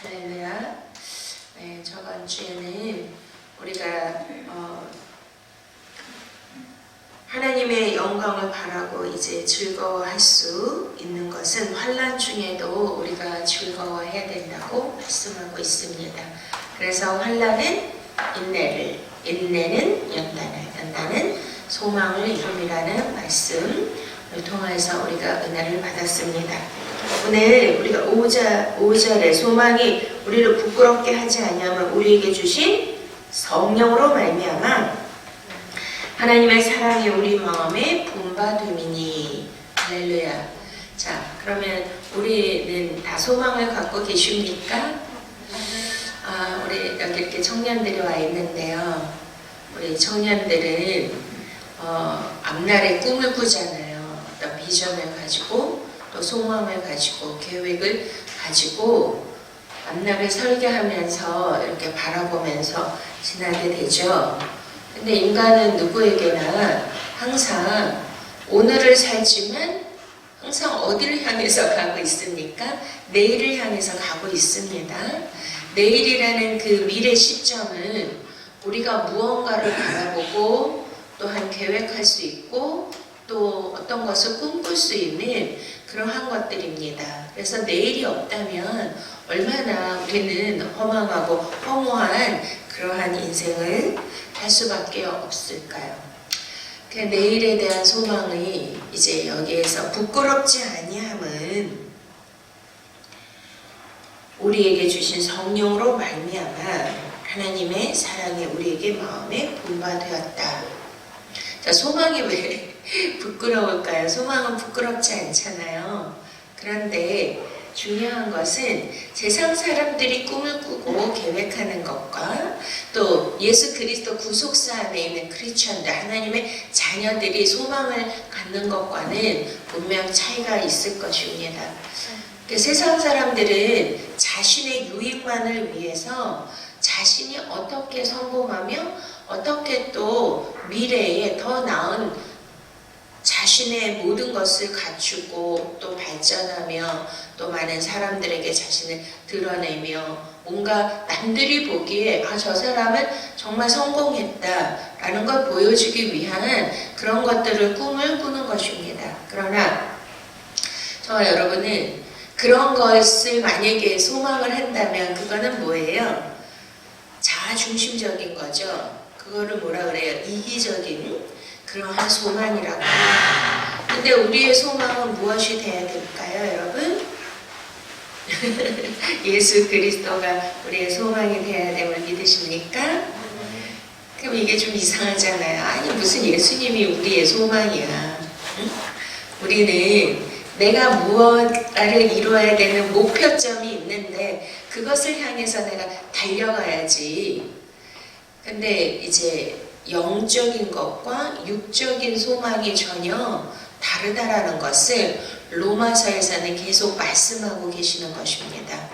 할렐루야. 네, 저번 주에는 우리가 하나님의 영광을 바라고 이제 즐거워할 수 있는 것은 환난 중에도 우리가 즐거워해야 된다고 말씀하고 있습니다. 그래서 환난은 인내를, 인내는 연단을, 연단은 소망을 이룸이라는 말씀을 통해서 우리가 은혜를 받았습니다. 오늘 우리가 5절에 소망이 우리를 부끄럽게 하지 않냐면 우리에게 주신 성령으로 말미암아 하나님의 사랑이 우리 마음에 분바됨이니. 할렐루야. 자, 그러면 우리는 다 소망을 갖고 계십니까? 우리 여기 이렇게 청년들이 와 있는데요. 우리 청년들은 앞날에 꿈을 꾸잖아요. 어떤 비전을 가지고 또 소망을 가지고 계획을 가지고 앞날을 설계하면서 이렇게 바라보면서 지나게 되죠. 근데 인간은 누구에게나 항상 오늘을 살지만 항상 어디를 향해서 가고 있습니까? 내일을 향해서 가고 있습니다. 내일이라는 그 미래 시점은 우리가 무언가를 바라보고 또한 계획할 수 있고 또 어떤 것을 꿈꿀 수 있는 그러한 것들입니다. 그래서 내일이 없다면 얼마나 우리는 허망하고 허무한 그러한 인생을 할 수밖에 없을까요? 그 내일에 대한 소망이 이제 여기에서 부끄럽지 아니함은 우리에게 주신 성령으로 말미암아 하나님의 사랑이 우리에게 마음에 분바되었다. 자, 소망이 왜 부끄러울까요? 소망은 부끄럽지 않잖아요. 그런데 중요한 것은 세상 사람들이 꿈을 꾸고 계획하는 것과 또 예수 그리스도 구속사 안에 있는 크리스천들, 하나님의 자녀들이 소망을 갖는 것과는 분명 차이가 있을 것입니다. 세상 사람들은 자신의 유익만을 위해서 자신이 어떻게 성공하며 어떻게 또 미래에 더 나은 자신의 모든 것을 갖추고 또 발전하며 또 많은 사람들에게 자신을 드러내며 뭔가 남들이 보기에 저 사람은 정말 성공했다라는 걸 보여주기 위한 그런 것들을 꿈을 꾸는 것입니다. 그러나 저와 여러분은 그런 것을 만약에 소망을 한다면 그거는 뭐예요? 자아중심적인 거죠. 그거를 뭐라 그래요? 이기적인 그러한 소망이라고 해요. 근데 우리의 소망은 무엇이 돼야 될까요, 여러분? 예수 그리스도가 우리의 소망이 돼야 됨을 믿으십니까? 그럼 이게 좀 이상하잖아요. 아니 무슨 예수님이 우리의 소망이야. 응? 우리는 내가 무엇가를 이루어야 되는 목표점이 있는데 그것을 향해서 내가 달려가야지. 근데 이제 영적인 것과 육적인 소망이 전혀 다르다라는 것을 로마서에서는 계속 말씀하고 계시는 것입니다.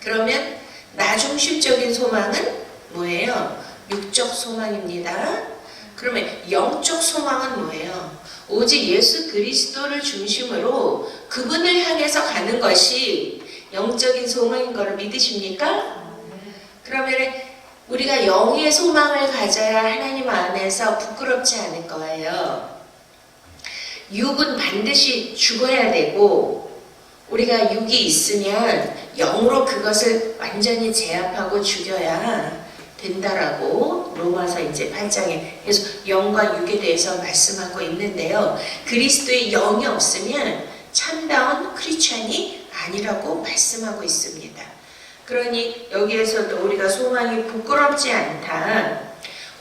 그러면 나 중심적인 소망은 뭐예요? 육적 소망입니다. 그러면 영적 소망은 뭐예요? 오직 예수 그리스도를 중심으로 그분을 향해서 가는 것이 영적인 소망인 것을 믿으십니까? 그러면 우리가 영의 소망을 가져야 하나님 안에서 부끄럽지 않을 거예요. 육은 반드시 죽어야 되고 우리가 육이 있으면 영으로 그것을 완전히 제압하고 죽여야 된다라고 로마서 이제 8장에 그래서 영과 육에 대해서 말씀하고 있는데요. 그리스도의 영이 없으면 참다운 크리스천이 아니라고 말씀하고 있습니다. 그러니 여기에서도 우리가 소망이 부끄럽지 않다.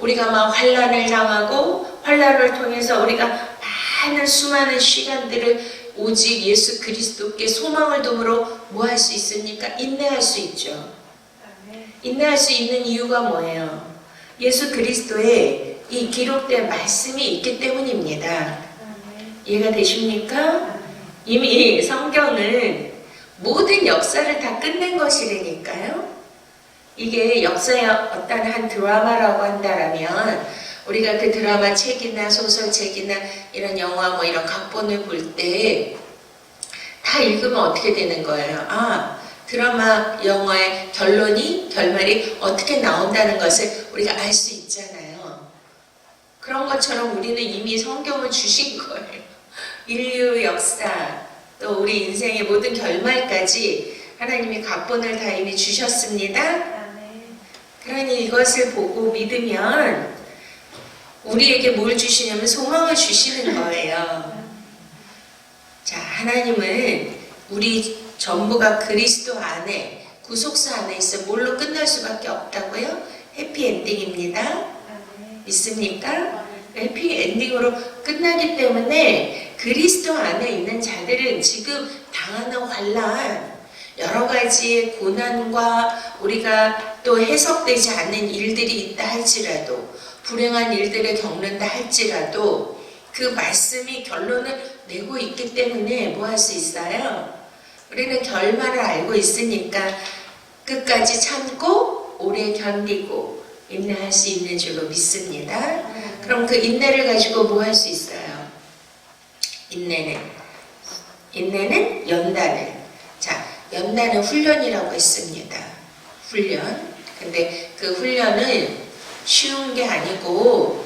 우리가 막 환난을 당하고 환난을 통해서 우리가 많은 수많은 시간들을 오직 예수 그리스도께 소망을 둠으로 뭐 할 수 있습니까? 인내할 수 있죠. 인내할 수 있는 이유가 뭐예요? 예수 그리스도의 이 기록된 말씀이 있기 때문입니다. 이해가 되십니까? 이미 성경은 모든 역사를 다 끝낸 것이라니까요. 이게 역사의 어떤 한 드라마라고 한다라면 우리가 그 드라마 책이나 소설책이나 이런 영화 뭐 이런 각본을 볼 때 다 읽으면 어떻게 되는 거예요? 드라마, 영화의 결말이 어떻게 나온다는 것을 우리가 알 수 있잖아요. 그런 것처럼 우리는 이미 성경을 주신 거예요. 인류 역사, 또 우리 인생의 모든 결말까지 하나님이 각본을 다 이미 주셨습니다. 그러니 이것을 보고 믿으면 우리에게 뭘 주시냐면 소망을 주시는 거예요. 자, 하나님은 우리 전부가 그리스도 안에, 구속사 안에 있어 뭘로 끝날 수밖에 없다고요? 해피엔딩입니다. 믿습니까? 해피엔딩으로 끝나기 때문에 그리스도 안에 있는 자들은 지금 당하는 환난, 여러 가지의 고난과 우리가 또 해석되지 않는 일들이 있다 할지라도, 불행한 일들을 겪는다 할지라도 그 말씀이 결론을 내고 있기 때문에 뭐 할 수 있어요? 우리는 결말을 알고 있으니까 끝까지 참고 오래 견디고 인내할 수 있는 줄로 믿습니다. 그럼 그 인내를 가지고 뭐 할 수 있어요? 인내는 연단을. 자, 연단은 훈련이라고 했습니다. 훈련. 근데 그 훈련은 쉬운 게 아니고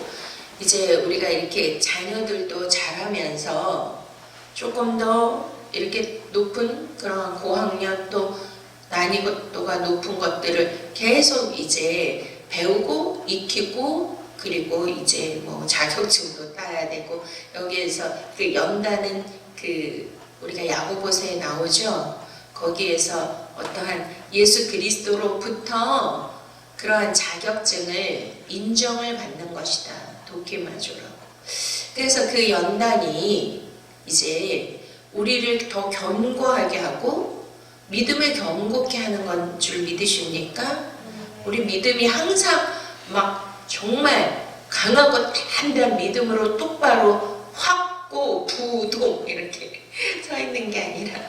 이제 우리가 이렇게 자녀들도 자라면서 조금 더 이렇게 높은 그런 고학년 또 난이도가 높은 것들을 계속 이제 배우고 익히고 그리고 이제 뭐 자격증도 따야 되고 여기에서 그 연다는 그 우리가 야고보서에 나오죠. 거기에서 어떠한 예수 그리스도로부터 그러한 자격증을 인정을 받는 것이다. 도케마조라고. 그래서 그 연단이 이제 우리를 더 견고하게 하고 믿음을 견고케 하는 건 줄 믿으십니까? 우리 믿음이 항상 막 정말 강하고 단단한 믿음으로 똑바로 확고 부동 이렇게 서 있는 게 아니라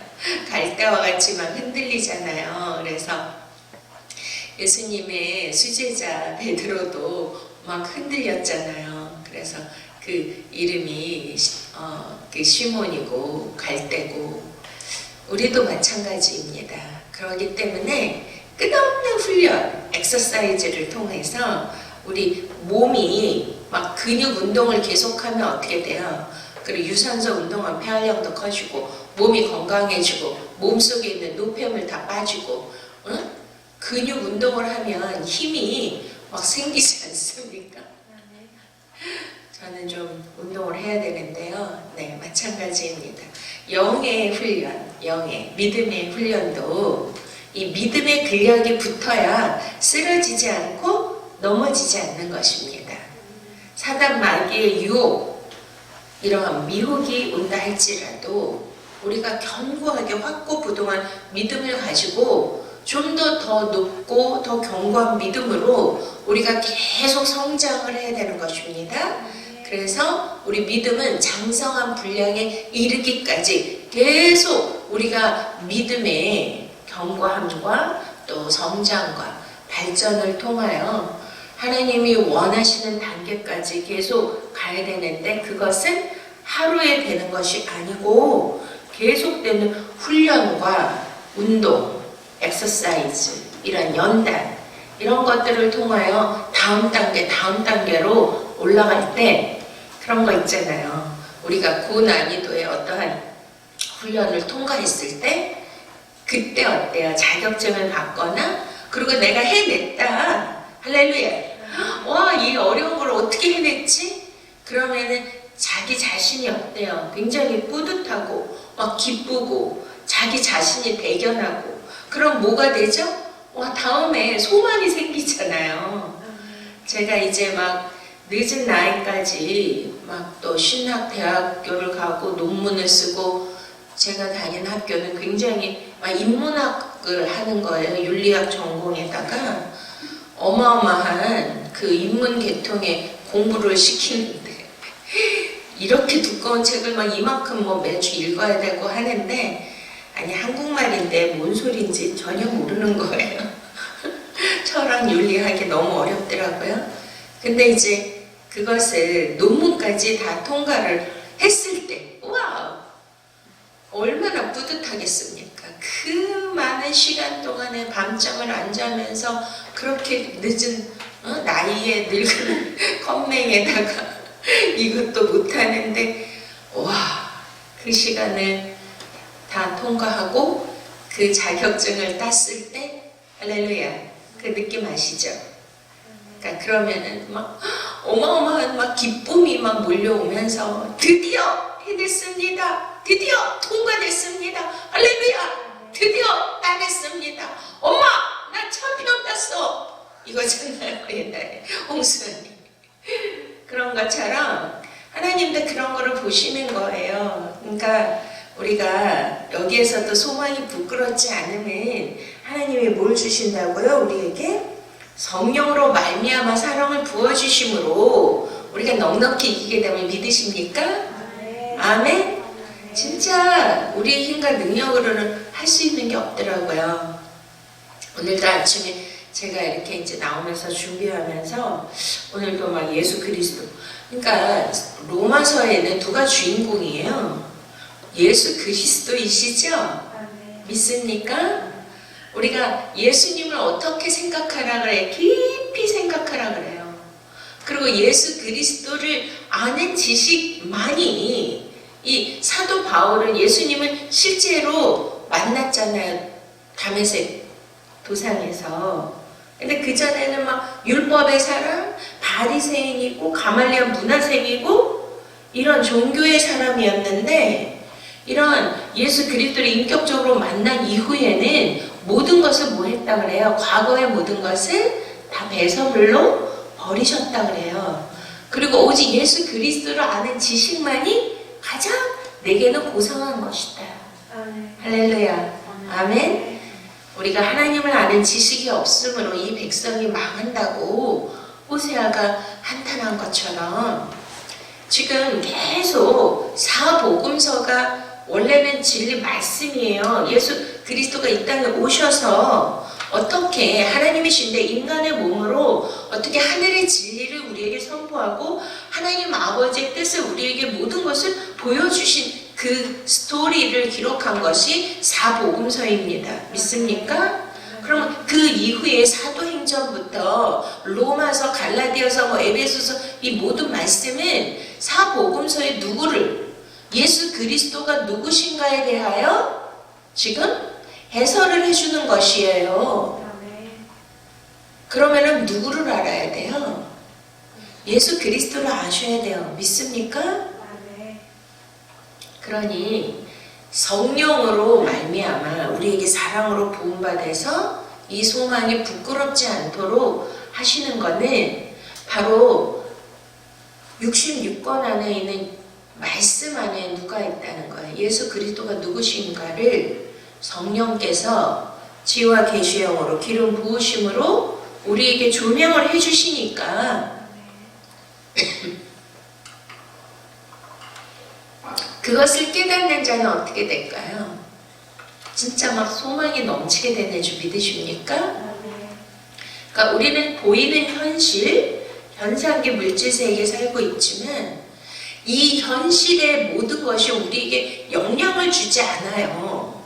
갈대와 같이 막 흔들리잖아요. 그래서 예수님의 수제자 베드로도 막 흔들렸잖아요. 그래서 그 이름이 그 시몬이고 갈대고 우리도 마찬가지입니다. 그렇기 때문에 끝없는 훈련, 엑서사이즈를 통해서 우리 몸이 막 근육 운동을 계속하면 어떻게 돼요? 그리고 유산소 운동하면 폐활량도 커지고 몸이 건강해지고 몸속에 있는 노폐물 다 빠지고 응? 근육 운동을 하면 힘이 막 생기지 않습니까? 저는 좀 운동을 해야 되는데요. 네, 마찬가지입니다. 영의 훈련, 영의 믿음의 훈련도 이 믿음의 근력이 붙어야 쓰러지지 않고 넘어지지 않는 것입니다. 사단 마귀의 유혹, 이러한 미혹이 온다 할지라도 우리가 견고하게 확고부동한 믿음을 가지고 좀 더 높고 더 견고한 믿음으로 우리가 계속 성장을 해야 되는 것입니다. 그래서 우리 믿음은 장성한 분량에 이르기까지 계속 우리가 믿음의 견고함과 또 성장과 발전을 통하여 하나님이 원하시는 단계까지 계속 가야 되는데 그것은 하루에 되는 것이 아니고 계속되는 훈련과 운동, 엑서사이즈, 이런 연단 이런 것들을 통하여 다음 단계로 올라갈 때 그런 거 있잖아요. 우리가 고난이도의 어떠한 훈련을 통과했을 때 그때 어때요? 자격증을 받거나 그리고 내가 해냈다. 할렐루야. 와, 이 어려운 걸 어떻게 해냈지? 그러면은 자기 자신이 어때요? 굉장히 뿌듯하고 막 기쁘고 자기 자신이 대견하고 그럼 뭐가 되죠? 와, 다음에 소망이 생기잖아요. 제가 이제 막 늦은 나이까지 막 또 신학대학교를 가고 논문을 쓰고 제가 다닌 학교는 굉장히 막 인문학을 하는 거예요. 윤리학 전공에다가 어마어마한 그 인문 계통의 공부를 시키는데 이렇게 두꺼운 책을 막 이만큼 뭐 매주 읽어야 되고 하는데 아니 한국말인데 뭔 소린지 전혀 모르는 거예요. 철학 윤리학이 너무 어렵더라고요. 근데 이제 그것을 논문까지 다 통과를 했을 때 우와 얼마나 뿌듯하겠습니까? 그 많은 많은 시간 동안에 밤잠을 안 자면서 그렇게 늦은 나이에 늙은 컴맹에다가 이것도 못하는데 와, 그 시간을 다 통과하고 그 자격증을 땄을 때 할렐루야, 그 느낌 아시죠? 그러니까 그러면은 막 어마어마한 막 기쁨이 막 몰려오면서 드디어 해냈습니다. 드디어 통과됐습니다. 할렐루야, 드디어 따냈습니다. 엄마, 나 champion 땄어. 이거잖아요, 옛날에 홍수연님. 그런 것처럼 하나님도 그런 거를 보시는 거예요. 그러니까 우리가 여기에서도 소망이 부끄럽지 않으면 하나님이 뭘 주신다고요? 우리에게 성령으로 말미암아 사랑을 부어주심으로 우리가 넉넉히 이기게 되면 믿으십니까? 아멘? 진짜 우리의 힘과 능력으로는 할 수 있는 게 없더라고요. 오늘도 아침에 제가 이렇게 이제 나오면서 준비하면서 오늘도 막 예수 그리스도, 그러니까 로마서에는 누가 주인공이에요? 예수 그리스도이시죠? 믿습니까? 우리가 예수님을 어떻게 생각하라 그래? 깊이 생각하라 그래요. 그리고 예수 그리스도를 아는 지식만이, 이 사도 바울은 예수님을 실제로 만났잖아요. 다메섹 도상에서. 근데 그전에는 막 율법의 사람, 바리새인이고 가말리엘 문화생이고 이런 종교의 사람이었는데, 이런 예수 그리스도를 인격적으로 만난 이후에는 모든 것을 뭐 했다 그래요? 과거의 모든 것을 다 배설물로 버리셨다 그래요. 그리고 오직 예수 그리스도를 아는 지식만이 가장 내게는 고상한 것이다. 할렐루야. 아멘. 우리가 하나님을 아는 지식이 없으므로 이 백성이 망한다고 호세아가 한탄한 것처럼 지금 계속 사복음서가 원래는 진리 말씀이에요. 예수 그리스도가 이 땅에 오셔서 어떻게 하나님이신데 인간의 몸으로 어떻게 하늘의 진리를 우리에게 선포하고 하나님 아버지의 뜻을 우리에게 모든 것을 보여주신 그 스토리를 기록한 것이 사복음서입니다. 믿습니까? 그러면 그 이후에 사도행전부터 로마서, 갈라디아서, 에베소서 이 모든 말씀은 사복음서의 누구를, 예수 그리스도가 누구신가에 대하여 지금 해설을 해주는 것이에요. 그러면은 누구를 알아야 돼요? 예수 그리스도를 아셔야 돼요. 믿습니까? 그러니 성령으로 말미암아 우리에게 사랑으로 부음받아서 이 소망이 부끄럽지 않도록 하시는 것은 바로 66권 안에 있는 말씀 안에 누가 있다는 거예요. 예수 그리스도가 누구신가를 성령께서 지와 계시의 영으로 기름 부으심으로 우리에게 조명을 해주시니까 그것을 깨닫는 자는 어떻게 될까요? 진짜 막 소망이 넘치게 되는 줄 믿으십니까? 그러니까 우리는 보이는 현실, 현상계 물질 세계에 살고 있지만 이 현실의 모든 것이 우리에게 영향을 주지 않아요.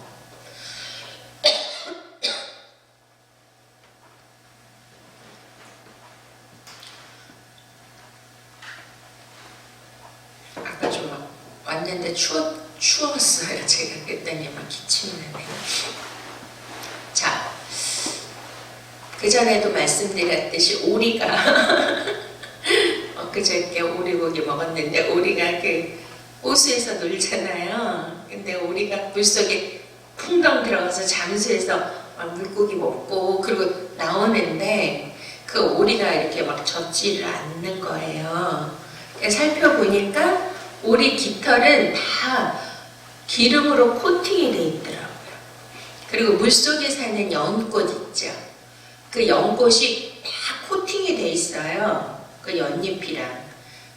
아까 좀 왔는데 추웠어요. 제가 그랬더니 막 기침이 나네요. 자, 그전에도 말씀드렸듯이 오리가 그저께 오리고기 먹었는데 오리가 그 호수에서 놀잖아요. 근데 오리가 물속에 풍덩 들어가서 잠수해서 막 물고기 먹고 그리고 나오는데 그 오리가 이렇게 막 젖지를 않는 거예요. 살펴보니까 오리 깃털은 다 기름으로 코팅이 돼 있더라고요. 그리고 물속에 사는 연꽃 있죠. 그 연꽃이 다 코팅이 돼 있어요. 그 연잎이랑.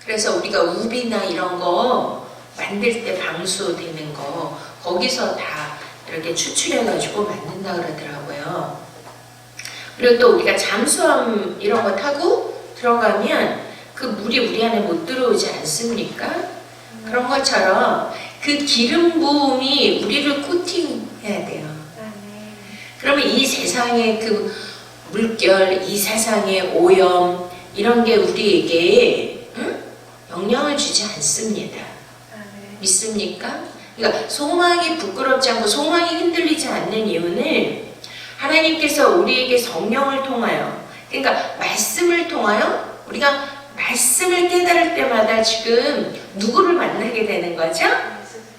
그래서 우리가 우비나 이런 거 만들 때 방수되는 거 거기서 다 이렇게 추출해가지고 만든다 그러더라고요. 그리고 또 우리가 잠수함 이런 거 타고 들어가면 그 물이 우리 안에 못 들어오지 않습니까? 그런 것처럼 그 기름 부음이 우리를 코팅해야 돼요. 이 세상의 그 물결, 이 세상의 오염 이런 게 우리에게 영향을 주지 않습니다. 믿습니까? 그러니까 소망이 부끄럽지 않고 소망이 흔들리지 않는 이유는 하나님께서 우리에게 성령을 통하여, 그러니까 말씀을 통하여 우리가 말씀을 깨달을 때마다 지금 누구를 만나게 되는 거죠?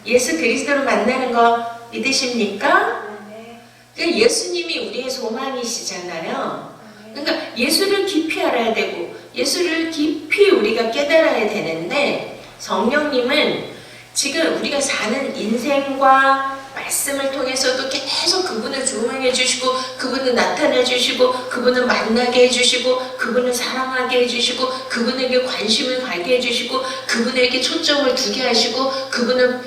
예수 그리스도를 만나는 거 믿으십니까? 그러니까 예수님이 우리의 소망이시잖아요. 그러니까 예수를 깊이 알아야 되고 예수를 깊이 우리가 깨달아야 되는데, 성령님은 지금 우리가 사는 인생과 말씀을 통해서도 계속 그분을 조명해 주시고, 그분을 나타내 주시고, 그분을 만나게 해주시고, 그분을 사랑하게 해주시고, 그분에게 관심을 가게 해주시고, 그분에게 초점을 두게 하시고, 그분을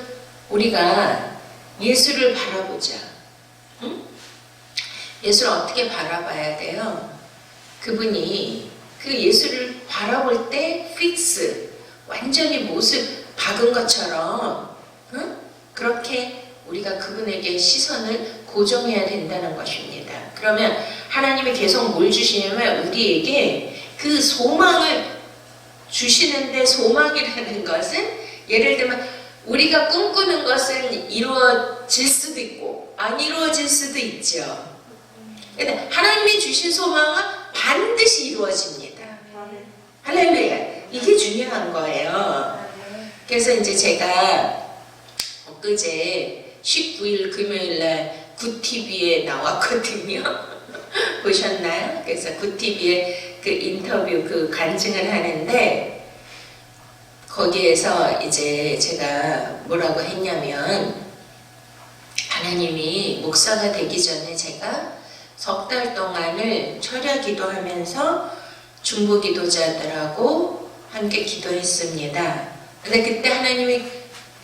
우리가 예수를 바라보자. 응? 예수를 어떻게 바라봐야 돼요? 그분이 그 예수를 바라볼 때 픽스, 완전히 못을 박은 것처럼, 응? 그렇게 우리가 그분에게 시선을 고정해야 된다는 것입니다. 그러면 하나님이 계속 뭘 주시냐면 우리에게 그 소망을 주시는데, 소망이라는 것은 예를 들면 우리가 꿈꾸는 것은 이루어질 수도 있고 안 이루어질 수도 있죠. 근데 하나님이 주신 소망은 반드시 이루어집니다. 할렐루야. 이게 중요한 거예요. 그래서 이제 제가 엊그제 19일 금요일날 굿TV에 나왔거든요. 보셨나요? 그래서 굿TV에 그 인터뷰 그 간증을 하는데, 거기에서 이제 제가 뭐라고 했냐면, 하나님이 목사가 되기 전에 제가 석 달 동안을 철야 기도하면서 중보 기도자들하고 함께 기도했습니다. 근데 그때 하나님이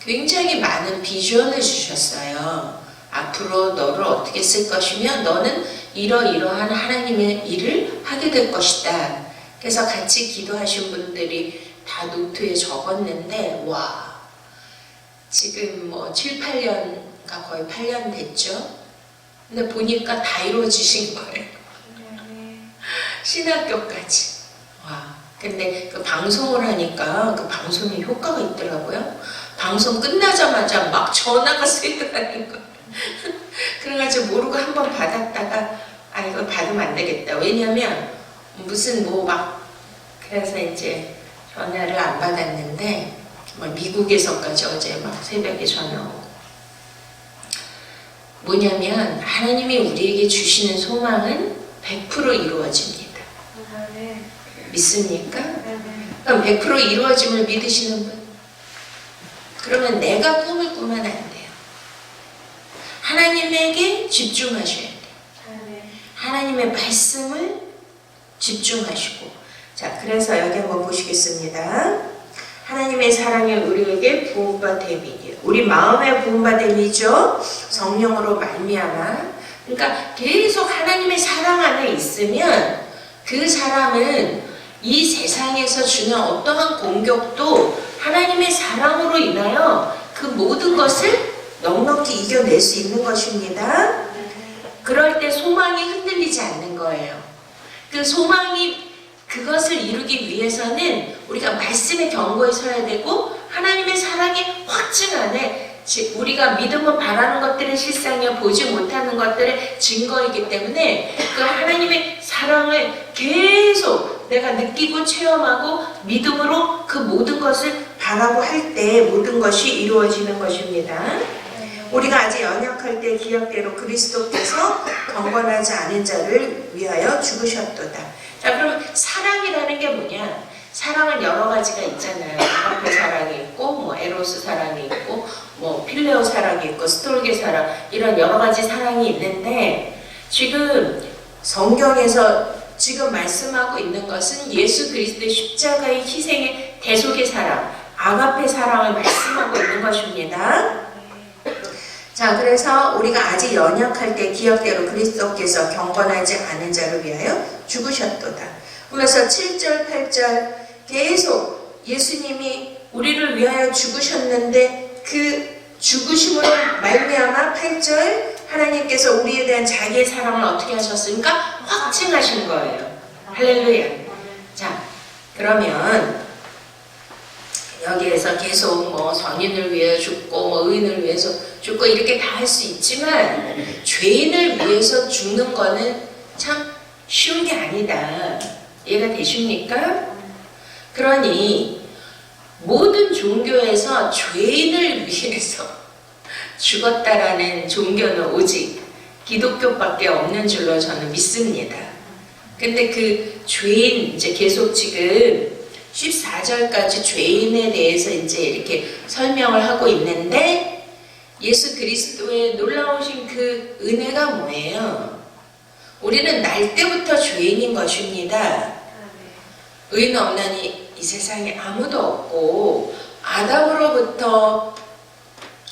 굉장히 많은 비전을 주셨어요. 앞으로 너를 어떻게 쓸 것이며 너는 이러이러한 하나님의 일을 하게 될 것이다. 그래서 같이 기도하신 분들이 다 노트에 적었는데, 와, 지금 뭐 7, 8년가 거의 8년 됐죠. 근데 보니까 다 이루어지신 거예요. 신학교까지. 와, 근데 그 방송을 하니까 그 방송에 효과가 있더라고요. 방송 끝나자마자 막 전화가 쇄도하는 거예요. 그래가지고 모르고 한번 받았다가, 아, 이거 받으면 안 되겠다. 왜냐면 무슨 뭐 막, 그래서 이제 전화를 안 받았는데, 미국에서까지 어제 막 새벽에 전화 오고. 뭐냐면 하나님이 우리에게 주시는 소망은 100% 이루어집니다. 믿습니까? 그럼 100% 이루어짐을 믿으시는 분? 그러면 내가 꿈을 꾸면 안 돼요. 하나님에게 집중하셔야 돼요. 하나님의 말씀을 집중하시고. 자, 그래서 여기 한번 보시겠습니다. 하나님의 사랑이 우리에게 부음받음이니, 우리 마음의 부음받음이죠. 성령으로 말미암아. 그러니까 계속 하나님의 사랑 안에 있으면 그 사람은 이 세상에서 주는 어떠한 공격도 하나님의 사랑으로 인하여 그 모든 것을 넉넉히 이겨낼 수 있는 것입니다. 그럴 때 소망이 흔들리지 않는 거예요. 그 소망이, 그것을 이루기 위해서는 우리가 말씀의 경고에 서야 되고 하나님의 사랑의 확증 안에, 우리가 믿음을 바라는 것들은 실상이야 보지 못하는 것들의 증거이기 때문에 그 하나님의 사랑을 계속 내가 느끼고 체험하고 믿음으로 그 모든 것을 바라고 할 때 모든 것이 이루어지는 것입니다. 우리가 아직 연약할 때 기약대로 그리스도께서 경건하지 않은 자를 위하여 죽으셨도다. 자, 그럼 사랑이라는 게 뭐냐? 사랑은 여러 가지가 있잖아요. 아가페 사랑이 있고, 뭐 에로스 사랑이 있고, 뭐 필레오 사랑이 있고, 스톨게 사랑, 이런 여러 가지 사랑이 있는데, 지금 성경에서 지금 말씀하고 있는 것은 예수 그리스도의 십자가의 희생의 대속의 사랑, 아가페 사랑을 말씀하고 있는 것입니다. 자, 그래서 우리가 아직 연약할 때 기억대로 그리스도께서 경건하지 않은 자를 위하여 죽으셨도다. 그러면서 7절, 8절 계속 예수님이 우리를 위하여 죽으셨는데 그 죽으심으로 말미암아 8절 하나님께서 우리에 대한 자기의 사랑을 어떻게 하셨습니까? 확증하신 거예요. 할렐루야. 자, 그러면 여기에서 계속 뭐 선인을 위해 죽고 뭐 의인을 위해서 죽고 이렇게 다 할 수 있지만 죄인을 위해서 죽는 거는 참 쉬운 게 아니다. 이해가 되십니까? 그러니 모든 종교에서 죄인을 위해서 죽었다라는 종교는 오직 기독교밖에 없는 줄로 저는 믿습니다. 근데 그 죄인, 이제 계속 지금 14절까지 죄인에 대해서 이제 이렇게 설명을 하고 있는데 예수 그리스도의 놀라우신 그 은혜가 뭐예요? 우리는 날 때부터 죄인인 것입니다. 의인 없나니 이 세상에 아무도 없고 아담으로부터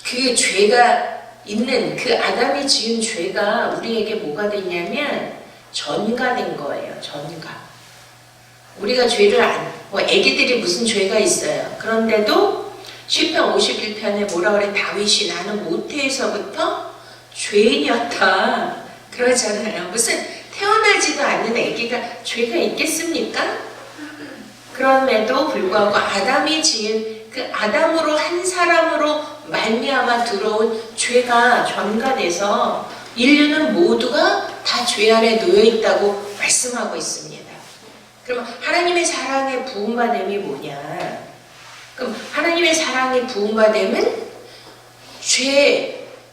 그 죄가 있는 그 아담이 지은 죄가 우리에게 뭐가 됐냐면 전가된 거예요. 전가. 우리가 죄를 뭐 애기들이 무슨 죄가 있어요. 그런데도 시편 51편에 뭐라 그래? 다윗이 나는 모태에서부터 죄인이었다 그러잖아요. 무슨 태어나지도 않는 애기가 죄가 있겠습니까? 그럼에도 불구하고 아담이 지은 그 아담으로 한 사람으로 말미암아 들어온 죄가 전가돼서 인류는 모두가 다 죄 아래 놓여 있다고 말씀하고 있습니다. 그럼 하나님의 사랑의 부음받음이 뭐냐? 그럼 하나님의 사랑의 부음받음은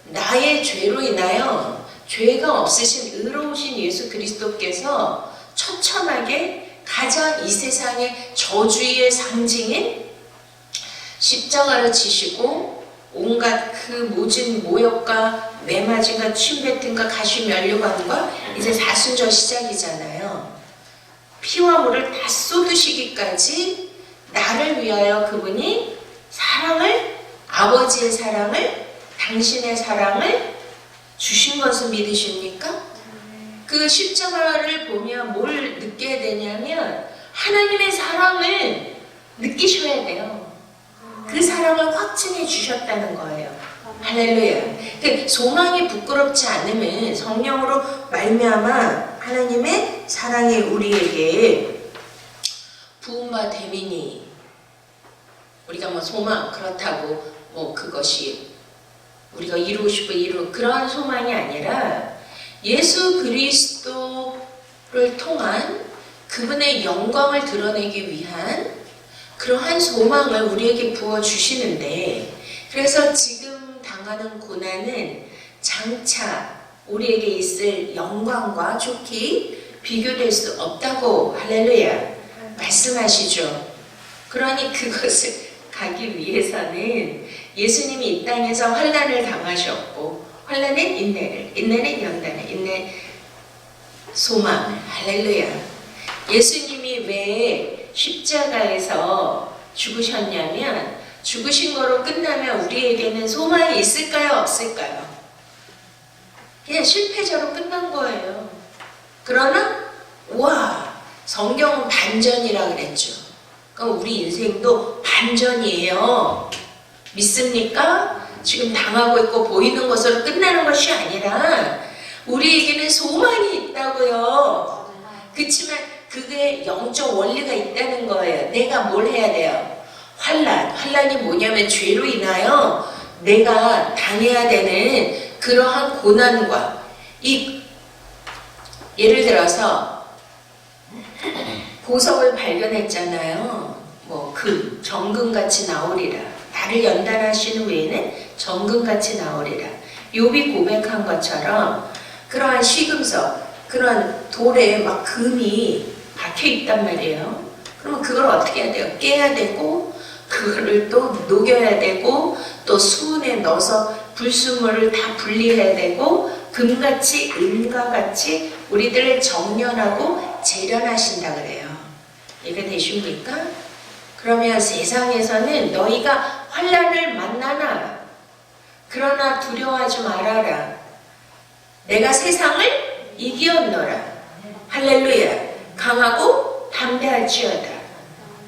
나의 죄로 인하여 죄가 없으신 의로우신 예수 그리스도께서 처참하게 가장 이 세상의 저주의 상징인 십자가를 지시고 온갖 그 모진 모욕과 매맞음과 침뱉음과 가시 면류관과 이제 사순절 시작이잖아요. 피와 물을 다 쏟으시기까지 나를 위하여 그분이 사랑을, 아버지의 사랑을, 당신의 사랑을 주신 것을 믿으십니까? 그 십자가를 보면 뭘 느끼게 되냐면 하나님의 사랑을 느끼셔야 돼요. 그 사랑을 확증해 주셨다는 거예요. 할렐루야. 소망이 부끄럽지 않으면 성령으로 말미암아 하나님의 사랑이 우리에게 부음받음이니 우리가 뭐 소망 그렇다고 뭐 그것이 우리가 이루고 싶어 그런 소망이 아니라 예수 그리스도를 통한 그분의 영광을 드러내기 위한 그러한 소망을 우리에게 부어주시는데 그래서 지금 당하는 고난은 장차 우리에게 있을 영광과 좋게 비교될 수 없다고 할렐루야 말씀하시죠. 그러니 그것을 가기 위해서는 예수님이 이 땅에서 환난을 당하셨고 환난은 인내를, 인내는 연단을, 인내 소망을 할렐루야. 예수님이 왜 십자가에서 죽으셨냐면 죽으신 거로 끝나면 우리에게는 소망이 있을까요? 없을까요? 그냥 실패자로 끝난 거예요. 그러나 와 성경은 반전이라 그랬죠. 그럼 우리 인생도 반전이에요. 믿습니까? 지금 당하고 있고 보이는 것으로 끝나는 것이 아니라 우리에게는 소망이 있다고요. 그렇지만 그게 영적 원리가 있다는 거예요. 내가 뭘 해야 돼요? 환난이 뭐냐면 죄로 인하여 내가 당해야 되는 그러한 고난과 예를 들어서 보석을 발견했잖아요. 뭐 정금같이 나오리라. 나를 연단하시는 외에는 정금같이 나오리라. 욥이 고백한 것처럼 그러한 시금석, 그런 돌에 막 금이 박혀 있단 말이에요. 그러면 그걸 어떻게 해야 돼요? 깨야 되고 그거를 또 녹여야 되고 또 수은에 넣어서 불순물을 다 분리해야 되고 금같이 은과 같이 우리들을 정련하고 재련하신다 그래요. 이해가 되십니까? 그러면 세상에서는 너희가 환난을 만나나 그러나 두려워하지 말아라. 내가 세상을 이기었노라. 할렐루야. 강하고 담대할지어다.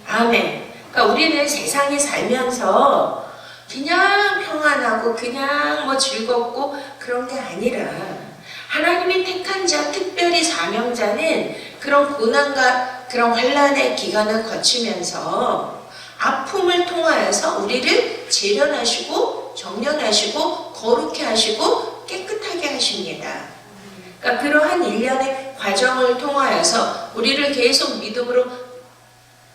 아멘. 그러니까 우리는 세상에 살면서 그냥 평안하고 그냥 뭐 즐겁고 그런 게 아니라 하나님이 택한 자, 특별히 사명자는 그런 고난과 그런 환난의 기간을 거치면서 아픔을 통하여서 우리를 재련하시고 정련하시고 거룩해 하시고 깨끗하게 하십니다. 그러니까 그러한 일련의 과정을 통하여서 우리를 계속 믿음으로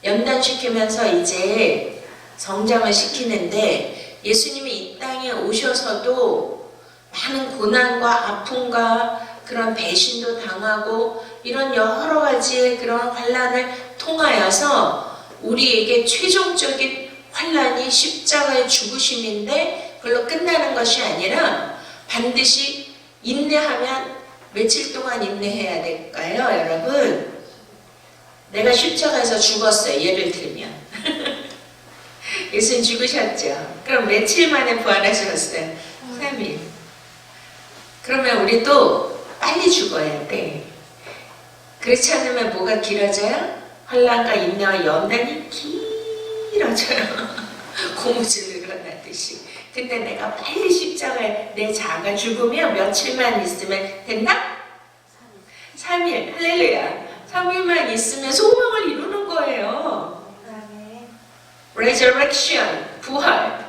연단시키면서 이제 성장을 시키는데, 예수님이 이 땅에 오셔서도 많은 고난과 아픔과 그런 배신도 당하고 이런 여러 가지의 그런 환난을 통하여서 우리에게 최종적인 환난이 십자가의 죽으심인데 그걸로 끝나는 것이 아니라 반드시 인내하면 며칠 동안 인내해야 될까요, 여러분? 내가 십자가에서 죽었어요, 예를 들면. 예수님 죽으셨죠? 그럼 며칠 만에 부활하셨어요? 3일. 그러면 우리도 빨리 죽어야 돼. 그렇지 않으면 뭐가 길어져요? 환난과 인내와 연단이 길어져요. 고무줄 늘어나듯이. 근데 내가 빨리 십자가에 내 자아가 죽으면 며칠만 있으면 된다? 3일. 할렐루야. 3일만 있으면 소망을 이루는 거예요. Resurrection, 부활.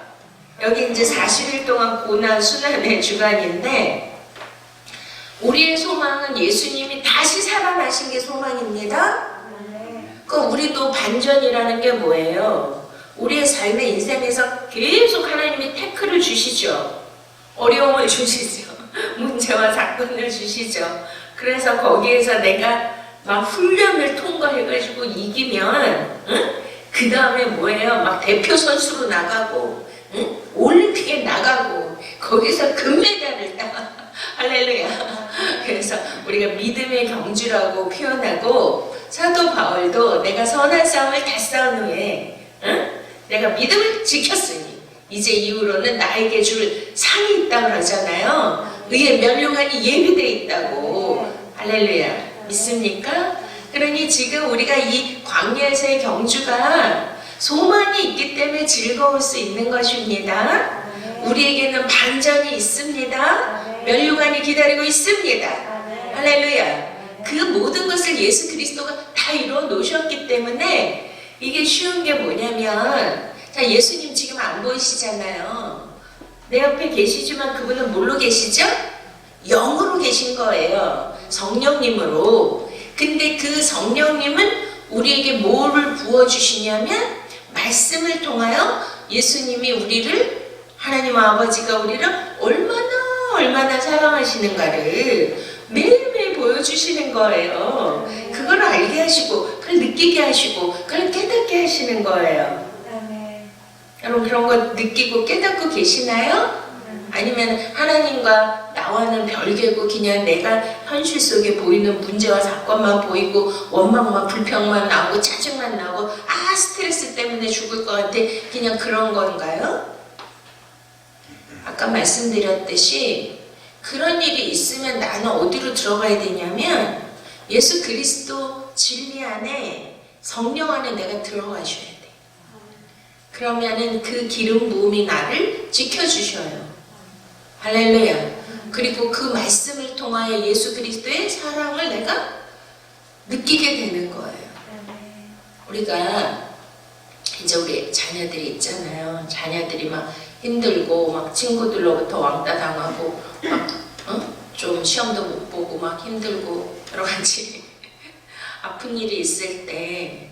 여기 이제 40일 동안 고난 순환의 주간인데, 우리의 소망은 예수님이 다시 살아나신 게 소망입니다. 그럼 우리도 반전이라는 게 뭐예요? 우리의 삶의 인생에서 계속 하나님이 태클을 주시죠. 어려움을 주시죠. 문제와 사건을 주시죠. 그래서 거기에서 내가 막 훈련을 통과해가지고 이기면, 그 다음에 뭐예요? 막 대표 선수로 나가고, 올림픽에 나가고, 거기서 금메달을 따. 할렐루야. 그래서 우리가 믿음의 경주라고 표현하고, 사도 바울도 내가 선한 싸움을 다 싸운 후에 내가 믿음을 지켰으니 이제 이후로는 나에게 줄 상이 있다고 그러잖아요. 의의 면류관이 예비되어 있다고. 할렐루야. 믿습니까? 그러니 지금 우리가 이 광야에서의 경주가 소망이 있기 때문에 즐거울 수 있는 것입니다. 우리에게는 반전이 있습니다. 면류관이 기다리고 있습니다. 할렐루야. 그 모든 것을 예수 그리스도가 다 이루어 놓으셨기 때문에 이게 쉬운 게 뭐냐면, 자, 예수님 지금 안 보이시잖아요. 내 옆에 계시지만 그분은 뭘로 계시죠? 영으로 계신 거예요. 성령님으로. 근데 그 성령님은 우리에게 뭐를 부어주시냐면 말씀을 통하여 예수님이 우리를, 하나님 아버지가 우리를 얼마나 사랑하시는가를 매일매일 보여주시는 거예요. 그걸 알게 하시고 그걸 느끼게 하시고 그걸 깨닫게 하시는 거예요. 여러분 그런 거 느끼고 깨닫고 계시나요? 아니면 하나님과 나와는 별개고 그냥 내가 현실 속에 보이는 문제와 사건만 보이고 원망만 불평만 나오고 짜증만 나오고 스트레스 때문에 죽을 것 같아, 그냥 그런 건가요? 아까 말씀드렸듯이 그런 일이 있으면 나는 어디로 들어가야 되냐면 예수 그리스도 진리 안에, 성령 안에 내가 들어가셔야 돼. 그러면은 그 기름 부음이 나를 지켜주셔요. 할렐루야. 그리고 그 말씀을 통하여 예수 그리스도의 사랑을 내가 느끼게 되는 거예요. 우리가 이제 우리 자녀들이 있잖아요. 자녀들이 막 힘들고 막 친구들로부터 왕따 당하고 막 좀 시험도 못 보고 막 힘들고 여러 가지 아픈 일이 있을 때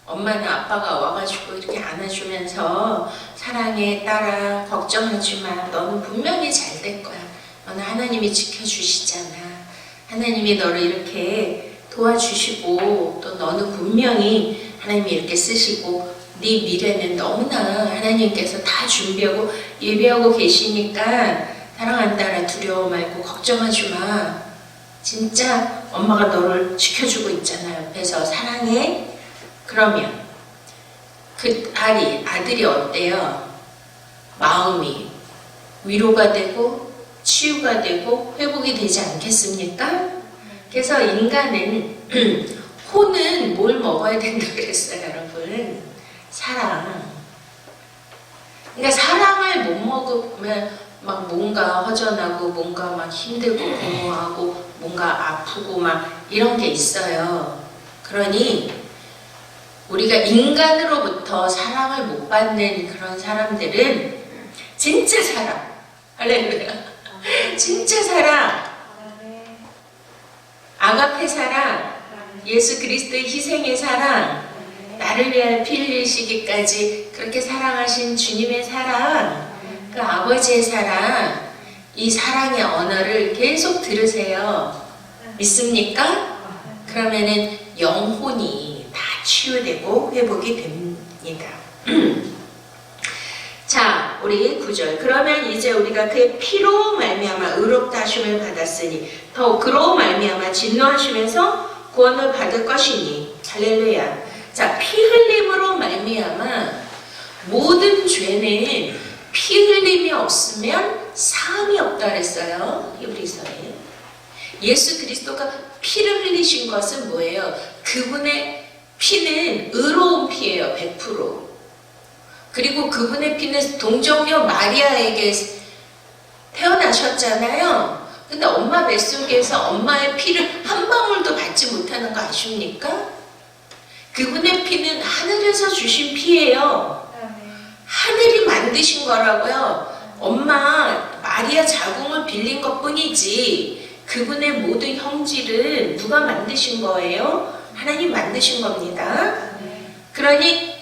엄마나 아빠가 와가지고 이렇게 안아주면서 사랑해 딸아, 걱정하지 마, 너는 분명히 잘 될 거야, 너는 하나님이 지켜주시잖아, 하나님이 너를 이렇게 도와주시고 또 너는 분명히 하나님이 이렇게 쓰시고 네 미래는 너무나 하나님께서 다 준비하고 예비하고 계시니까 사랑한다라, 두려워 말고 걱정하지 마, 진짜 엄마가 너를 지켜주고 있잖아, 옆에서 사랑해. 그러면 그 아들이 어때요? 마음이 위로가 되고 치유가 되고 회복이 되지 않겠습니까? 그래서 인간은 호는 뭘 먹어야 된다 그랬어요, 여러분? 사랑. 그러니까 사랑을 못 먹으면 막 뭔가 허전하고 뭔가 막 힘들고 공허하고 뭔가 아프고 막 이런 게 있어요. 그러니 우리가 인간으로부터 사랑을 못 받는 그런 사람들은 진짜 사랑, 할렐루야, 진짜 사랑, 아가페 사랑, 예수 그리스도의 희생의 사랑, 나를 위하여 피 흘리시기까지 그렇게 사랑하신 주님의 사랑, 그 아버지의 사랑, 이 사랑의 언어를 계속 들으세요. 믿습니까? 그러면은 영혼이 다 치유되고 회복이 됩니다. 자, 우리 9절. 그러면 이제 우리가 그의 피로 말미암아 의롭다 하심을 받았으니 더욱 그로 말미암아 진노하시면서 구원을 받을 것이니. 할렐루야. 자, 피 흘림으로 말미암아 모든 죄는 피 흘림이 없으면 사함이 없다 그랬어요. 히브리서에. 예수 그리스도가 피를 흘리신 것은 뭐예요? 그분의 피는 의로운 피예요. 100%. 그리고 그분의 피는 동정녀 마리아에게 태어나셨잖아요. 근데 엄마 뱃속에서 엄마의 피를 한 방울도 받지 못하는 거 아십니까? 그분의 피는 하늘에서 주신 피예요. 하늘이 만드신 거라고요. 엄마 마리아 자궁을 빌린 것 뿐이지 그분의 모든 형질은 누가 만드신 거예요? 하나님 만드신 겁니다. 그러니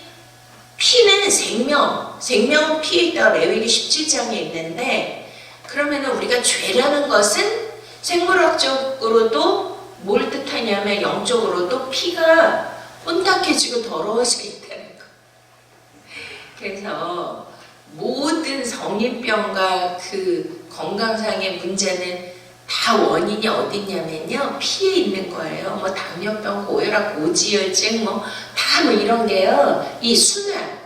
피는 생명은 피에 있다고 레위기 17장에 있는데, 그러면 우리가 죄라는 것은 생물학적으로도 뭘 뜻하냐면 영적으로도 피가 혼탁해지고 더러워져 있다는 거. 그래서 모든 성인병과 그 건강상의 문제는 다 원인이 어디 있냐면요, 피에 있는 거예요. 뭐 당뇨병, 고혈압, 고지혈증, 다 이런 게요. 이 순환,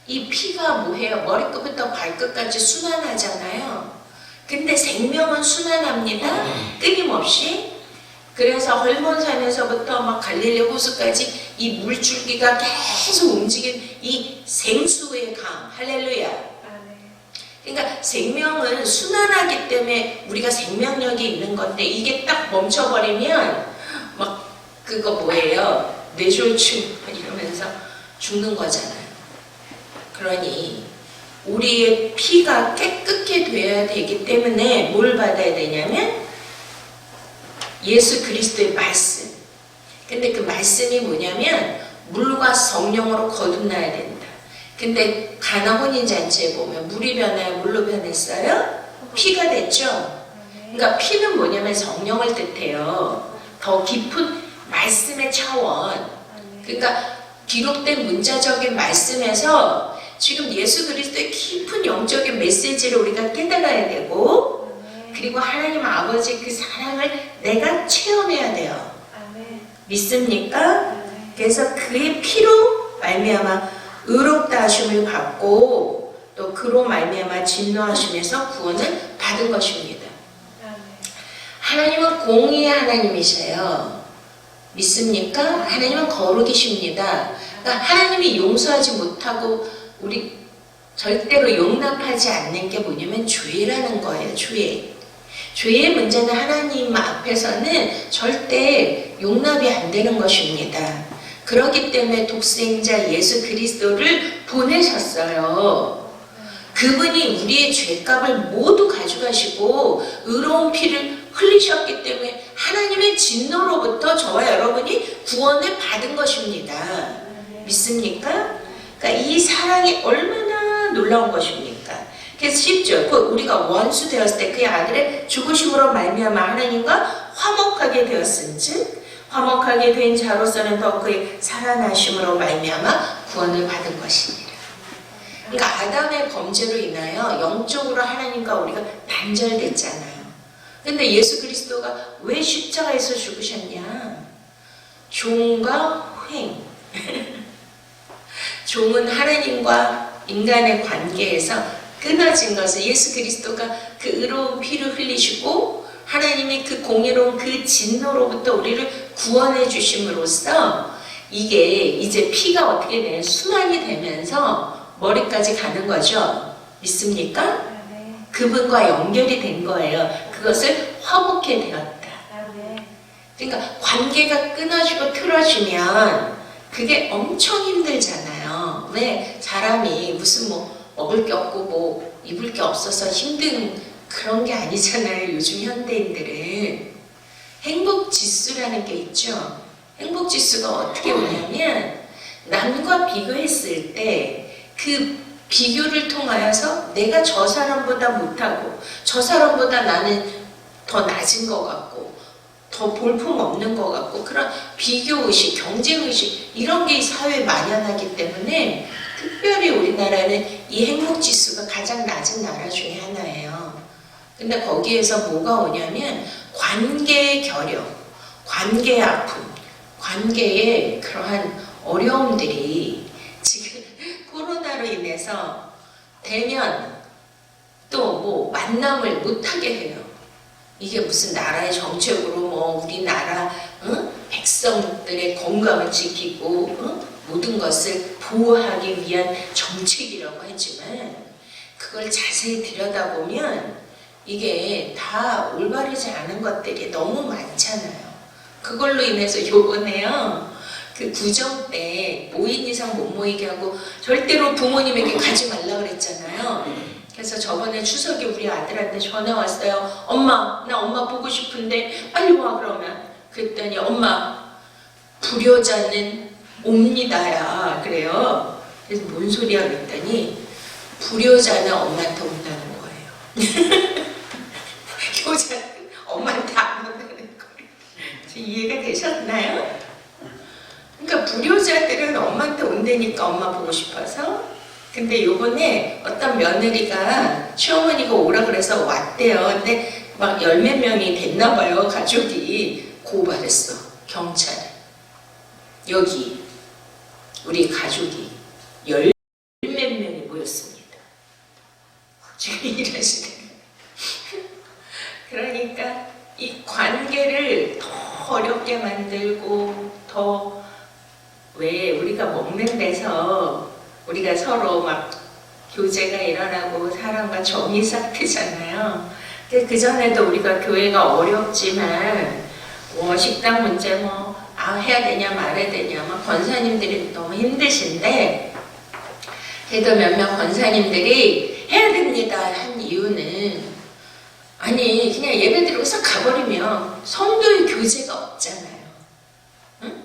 이 피가 뭐해요? 머리끝부터 발끝까지 순환하잖아요. 근데 생명은 순환합니다. 끊임없이. 그래서 헐몬산에서부터 막 갈릴리 호수까지 이 물줄기가 계속 움직이는 이 생수의 강. 할렐루야. 그러니까 생명은 순환하기 때문에 우리가 생명력이 있는 건데, 이게 딱 멈춰버리면 막 그거 뭐예요? 뇌졸중 이러면서 죽는 거잖아요. 그러니 우리의 피가 깨끗게 돼야 되기 때문에 뭘 받아야 되냐면 예수 그리스도의 말씀. 근데 그 말씀이 뭐냐면 물과 성령으로 거듭나야 된다. 근데 가나 혼인잔치에 보면 물이 변해요? 물로 변했어요? 피가 됐죠? 그러니까 피는 뭐냐면 성령을 뜻해요. 더 깊은 말씀의 차원. 그러니까 기록된 문자적인 말씀에서 지금 예수 그리스도의 깊은 영적인 메시지를 우리가 깨달아야 되고, 그리고 하나님 아버지의 그 사랑을 내가 체험해야 돼요. 믿습니까? 그래서 그의 피로 말미암아 의롭다 하심을 받고 또 그로 말미암아 진노하심에서 구원을 받은 것입니다. 하나님은 공의의 하나님이세요. 믿습니까? 하나님은 거룩이십니다. 그러니까 하나님이 용서하지 못하고 우리 절대로 용납하지 않는 게 뭐냐면 죄라는 거예요. 죄의 문제는 하나님 앞에서는 절대 용납이 안 되는 것입니다. 그렇기 때문에 독생자 예수 그리스도를 보내셨어요. 그분이 우리의 죄값을 모두 가져가시고 의로운 피를 흘리셨기 때문에 하나님의 진노로부터 저와 여러분이 구원을 받은 것입니다. 믿습니까? 그러니까 이 사랑이 얼마나 놀라운 것입니까? 그래서 10절, 우리가 원수 되었을 때 그의 아들의 죽으심으로 말미암아 하나님과 화목하게 되었은즉 화목하게 된 자로서는 더 그의 살아나심으로 말미암아 구원을 받은 것이니라. 그러니까 아담의 범죄로 인하여 영적으로 하나님과 우리가 단절됐잖아요. 근데 예수 그리스도가 왜 십자가에서 죽으셨냐? 종과 횡. 종은 하나님과 인간의 관계에서 끊어진 것을 예수 그리스도가 그 의로운 피를 흘리시고 하나님이 그 공의로운 그 진노로부터 우리를 구원해 주심으로써 이게 이제 피가 어떻게 되냐? 순환이 되면서 머리까지 가는 거죠. 믿습니까? 그분과 연결이 된 거예요. 그것을 화목해 되었다. 그러니까 관계가 끊어지고 틀어지면 그게 엄청 힘들잖아요. 왜? 사람이 무슨 뭐 먹을 게 없고 뭐 입을 게 없어서 힘든 그런 게 아니잖아요. 요즘 현대인들은. 행복지수라는 게 있죠. 행복지수가 어떻게 오냐면 남과 비교했을 때 그 비교를 통하여서 내가 저 사람보다 못하고 저 사람보다 나는 더 낮은 것 같고 더 볼품 없는 것 같고 그런 비교의식, 경쟁의식 이런 게 사회에 만연하기 때문에 특별히 우리나라는 이 행복지수가 가장 낮은 나라 중에 하나예요. 근데 거기에서 뭐가 오냐면 관계의 결여, 관계의 아픔, 관계의 그러한 어려움들이 지금 코로나로 인해서 되면 또 뭐 만남을 못하게 해요. 이게 무슨 나라의 정책으로 뭐 우리나라 백성들의 건강을 지키고 모든 것을 보호하기 위한 정책이라고 하지만 그걸 자세히 들여다보면 이게 다 올바르지 않은 것들이 너무 많잖아요. 그걸로 인해서 요번에요. 그 구정 때 5인 이상 못 모이게 하고 절대로 부모님에게 가지 말라 그랬잖아요. 그래서 저번에 추석에 우리 아들한테 전화 왔어요. 엄마, 나 엄마 보고 싶은데 빨리 와 그러면. 그랬더니 엄마, 불효자는 옵니다야 그래요. 그래서 뭔 소리야 그랬더니 불효자는 엄마한테 온다는 거예요. 효자는 엄마한테 안 온다는 거예요. 이해가 되셨나요? 그러니까 불효자들은 엄마한테 온다니까 엄마 보고 싶어서. 근데 요번에 어떤 며느리가 시어머니가 오라 그래서 왔대요. 근데 막 열 몇 명이 됐나 봐요. 가족이 고발했어. 경찰에. 여기 우리 가족이 열 몇 명이 모였습니다. 지금 이러시네요. 그러니까 이 관계를 더 어렵게 만들고 더 왜 우리가 먹는 데서 우리가 서로 막 교제가 일어나고 사랑과 정이 싹트잖아요. 그 전에도 우리가 교회가 어렵지만 뭐 식당 문제 뭐 해야 되냐 말아야 되냐 막 권사님들이 너무 힘드신데 그래도 몇몇 권사님들이 해야 됩니다 한 이유는 아니 그냥 예배 드리고 싹 가버리면 성도의 교제가 없잖아요. 응?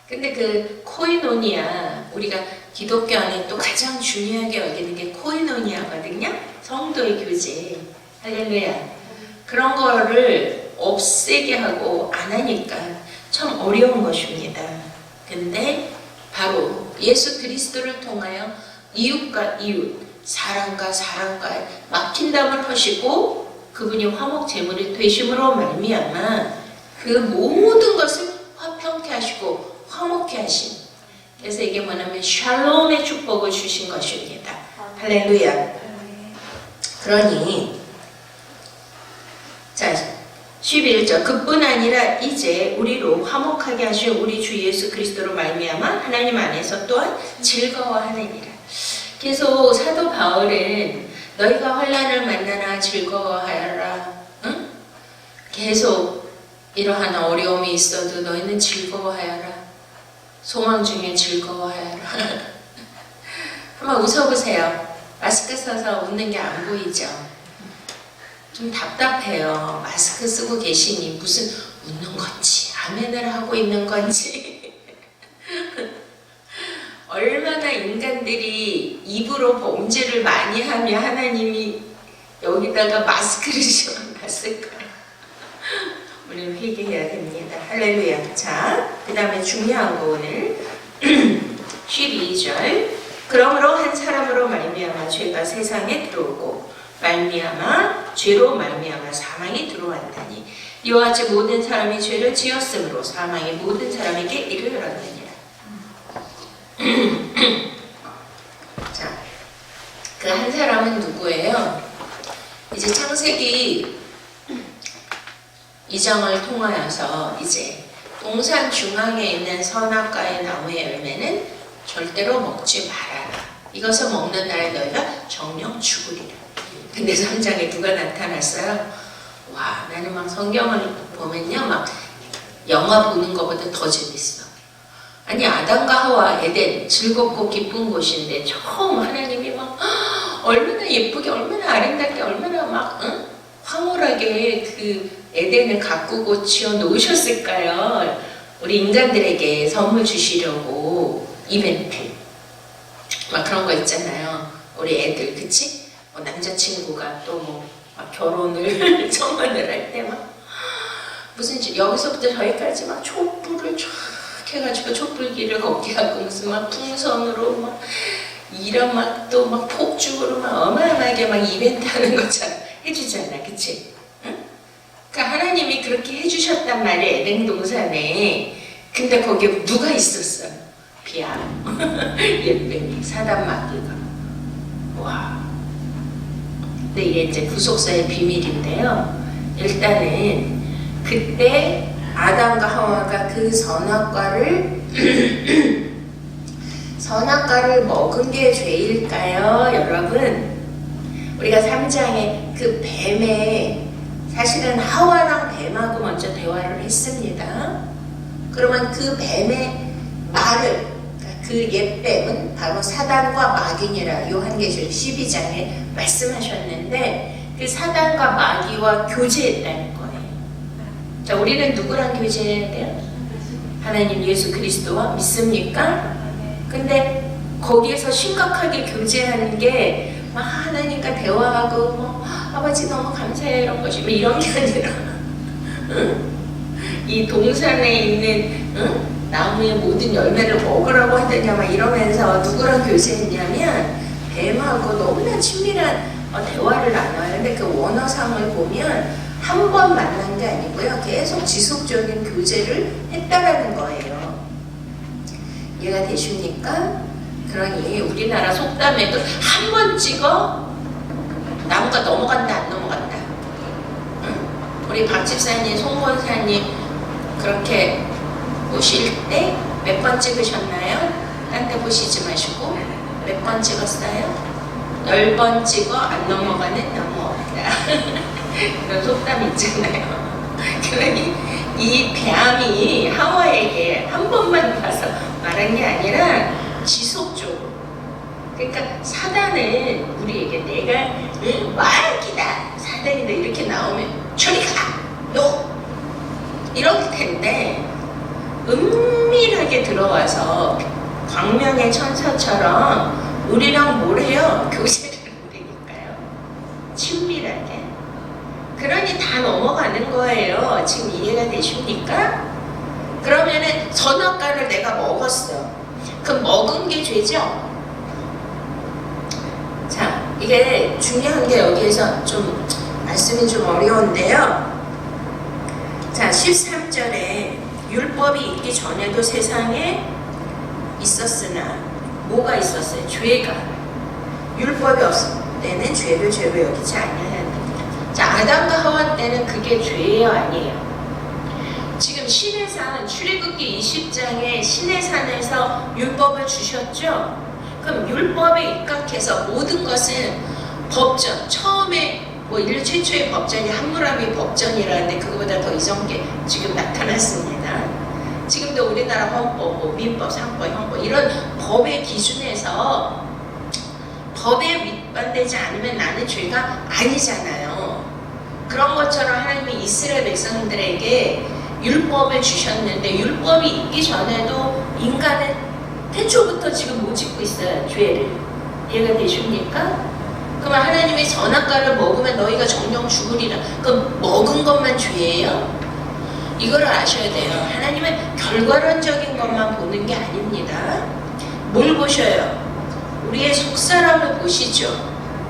근데 그 코이노니아 우리가 기독교 안에 또 가장 중요하게 여기는 게 코이노니아거든요. 성도의 교제. 할렐루야. 그런 거를 없애게 하고 안 하니까 참 어려운 것입니다. 근데 바로 예수 그리스도를 통하여 이웃과 이웃, 사람과 사람과의 막힌담을 하시고 그분이 화목 제물이 되심으로 말미암아 그 모든 것을 화평케 하시고 화목케 하신. 그래서 이게 뭐냐면 샬롬의 축복을 주신 것입니다. 할렐루야. 그러니 자 11절 그뿐 아니라 이제 우리로 화목하게 하신 우리 주 예수 그리스도로 말미암아 하나님 안에서 또한 즐거워하느니라. 계속 사도 바울은 너희가 환난을 만나나 즐거워하여라. 응? 계속 이러한 어려움이 있어도 너희는 즐거워하여라. 소망 중에 즐거워하여라. 한번 웃어보세요. 마스크 써서 웃는 게 안 보이죠? 좀 답답해요. 마스크 쓰고 계시니 무슨 웃는 건지 아멘을 하고 있는 건지 얼마나 인간들이 입으로 범죄를 많이 하며 하나님이 여기다가 마스크를 지어놨을까요? 우리는 회개해야 됩니다. 할렐루야. 자, 그 다음에 중요한 거 오늘 12절 그러므로 한 사람으로 말미암아 죄가 세상에 들어오고 말미암아 죄로 말미암아 사망이 들어왔다니 이와 같이 모든 사람이 죄를 지었으므로 사망이 모든 사람에게 이르렀느니라. 자, 그 한 사람은 누구예요? 이제 창세기 2장을 통하여서 이제 동산 중앙에 있는 선악과의 나무의 열매는 절대로 먹지 말아라. 이것을 먹는 날에 너희가 정령 죽으리라. 근데 3장에 누가 나타났어요? 와, 나는 막 성경을 보면요, 막 영화 보는 것보다 더 재밌어. 아니, 아담과 하와 에덴 즐겁고 기쁜 곳인데 처음 하나님이 막 얼마나 예쁘게, 얼마나 아름답게, 얼마나 막 황홀하게 그 에덴을 가꾸고 지어 놓으셨을까요? 우리 인간들에게 선물 주시려고 이벤트 막 그런 거 있잖아요. 우리 애들, 그치? 남자친구가 또 막 결혼을 청혼을 할 때 막 무슨 여기서부터 저기까지 막 촛불을 쫙 해가지고 촛불길을 걷게 하고 무슨 막 풍선으로 막 이런 막 또 막 폭죽으로 막 어마어마하게 막 이벤트 하는 것처럼 해주잖아, 그치? 응? 그러니까 하나님이 그렇게 해주셨단 말이야, 에덴 동산에. 근데 거기에 누가 있었어? 뱀, 옛뱀이, 사단 마귀가. 와. 근데 이게 이제 구속사의 비밀인데요. 일단은 그때 아담과 하와가 그 선악과를 먹은 게 죄일까요? 여러분, 우리가 3장에 그 뱀에 사실은 하와랑 뱀하고 먼저 대화를 했습니다. 그러면 그 뱀의 말을, 그 옛뱀은 바로 사단과 마귀니라 요한계시록 12장에 말씀하셨는데 그 사단과 마귀와 교제했다는 거예요. 자, 우리는 누구랑 교제해야 돼요? 하나님 예수 그리스도와 믿습니까? 근데 거기에서 심각하게 교제하는 게 막 하나님과 대화하고 뭐 아버지 너무 감사해요 이런 것이 뭐 이런 게 아니라 이 동산에 있는 나무의 모든 열매를 먹으라고 하더냐 막 이러면서 누구랑 교제했냐면 뱀하고 너무나 친밀한 대화를 나눠요. 근데 그 원어상을 보면 한 번 만난 게 아니고요. 계속 지속적인 교제를 했다라는 거예요. 이해가 되십니까? 그러니 우리나라 속담에도 한 번 찍어 나무가 넘어간다 안 넘어간다. 응? 우리 박 집사님, 송 권사님 그렇게 보실 때 몇 번 찍으셨나요? 딴 데 보시지 마시고 몇 번 찍었어요? 10번 찍어 안 넘어가는 나무 없다. 이런 속담 있잖아요. 그러니 이 뱀이 하와에게 한 번만 가서 말한 게 아니라 지속적으로. 그러니까 사단은 우리에게 내가 마귀다, 사단이다 이렇게 나오면 저리 가! 너! 이럴 텐데 은밀하게 들어와서 광명의 천사처럼 우리랑 뭘 해요? 교제를 한다니까요. 친밀하게. 그러니 다 넘어가는 거예요. 지금 이해가 되십니까? 그러면은 선악과를 내가 먹었어. 그럼 먹은 게 죄죠? 자, 이게 중요한 게 여기에서 좀 말씀이 좀 어려운데요. 자, 13절에 율법이 있기 전에도 세상에 있었으나 뭐가 있었어요? 죄가. 율법이 없을 때는 죄를 죄로 여기지 아니하였다. 자, 아담과 하와 때는 그게 죄예요, 아니에요? 지금 시내산 출애굽기 20장에 시내산에서 율법을 주셨죠? 그럼 율법에 입각해서 모든 것은 법전, 처음에 뭐 인류 최초의 법전이 함무라비 법전이라는데 그거보다 더 이전 게 지금 나타났습니다. 지금도 우리나라 헌법, 뭐 민법, 상법, 형법 이런 법의 기준에서 법에 위반되지 않으면 나는 죄가 아니잖아요. 그런 것처럼 하나님이 이스라엘 백성들에게 율법을 주셨는데 율법이 있기 전에도 인간은 태초부터 지금 못 짓고 있어요. 죄를. 이해가 되십니까? 그러면 하나님이 선악과를 먹으면 너희가 정령 죽으리라. 그럼 먹은 것만 죄예요? 이거를 아셔야 돼요. 하나님은 결과론적인 것만 보는 게 아닙니다. 뭘 보셔요? 우리의 속사람을 보시죠.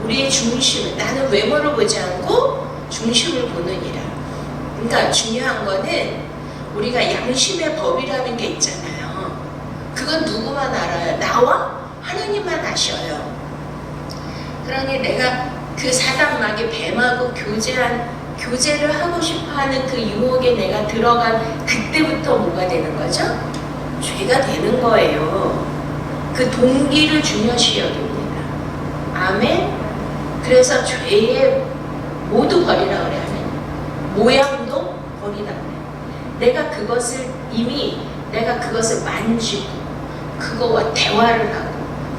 우리의 중심을. 나는 외모를 보지 않고 중심을 보느니라. 그러니까 중요한 거는 우리가 양심의 법이라는 게 있잖아요. 그건 누구만 알아요? 나와 하나님만 아셔요. 그러니 내가 그 사단마귀 뱀하고 교제를 하고 싶어하는 그 유혹에 내가 들어간 그때부터 뭐가 되는 거죠? 죄가 되는 거예요. 그 동기를 중요시 여깁니다. 아멘. 그래서 죄의 모두 버리라 그래. 하나님. 모양도 버리라 그래. 내가 그것을 이미 내가 그것을 만지고 그거와 대화를 하고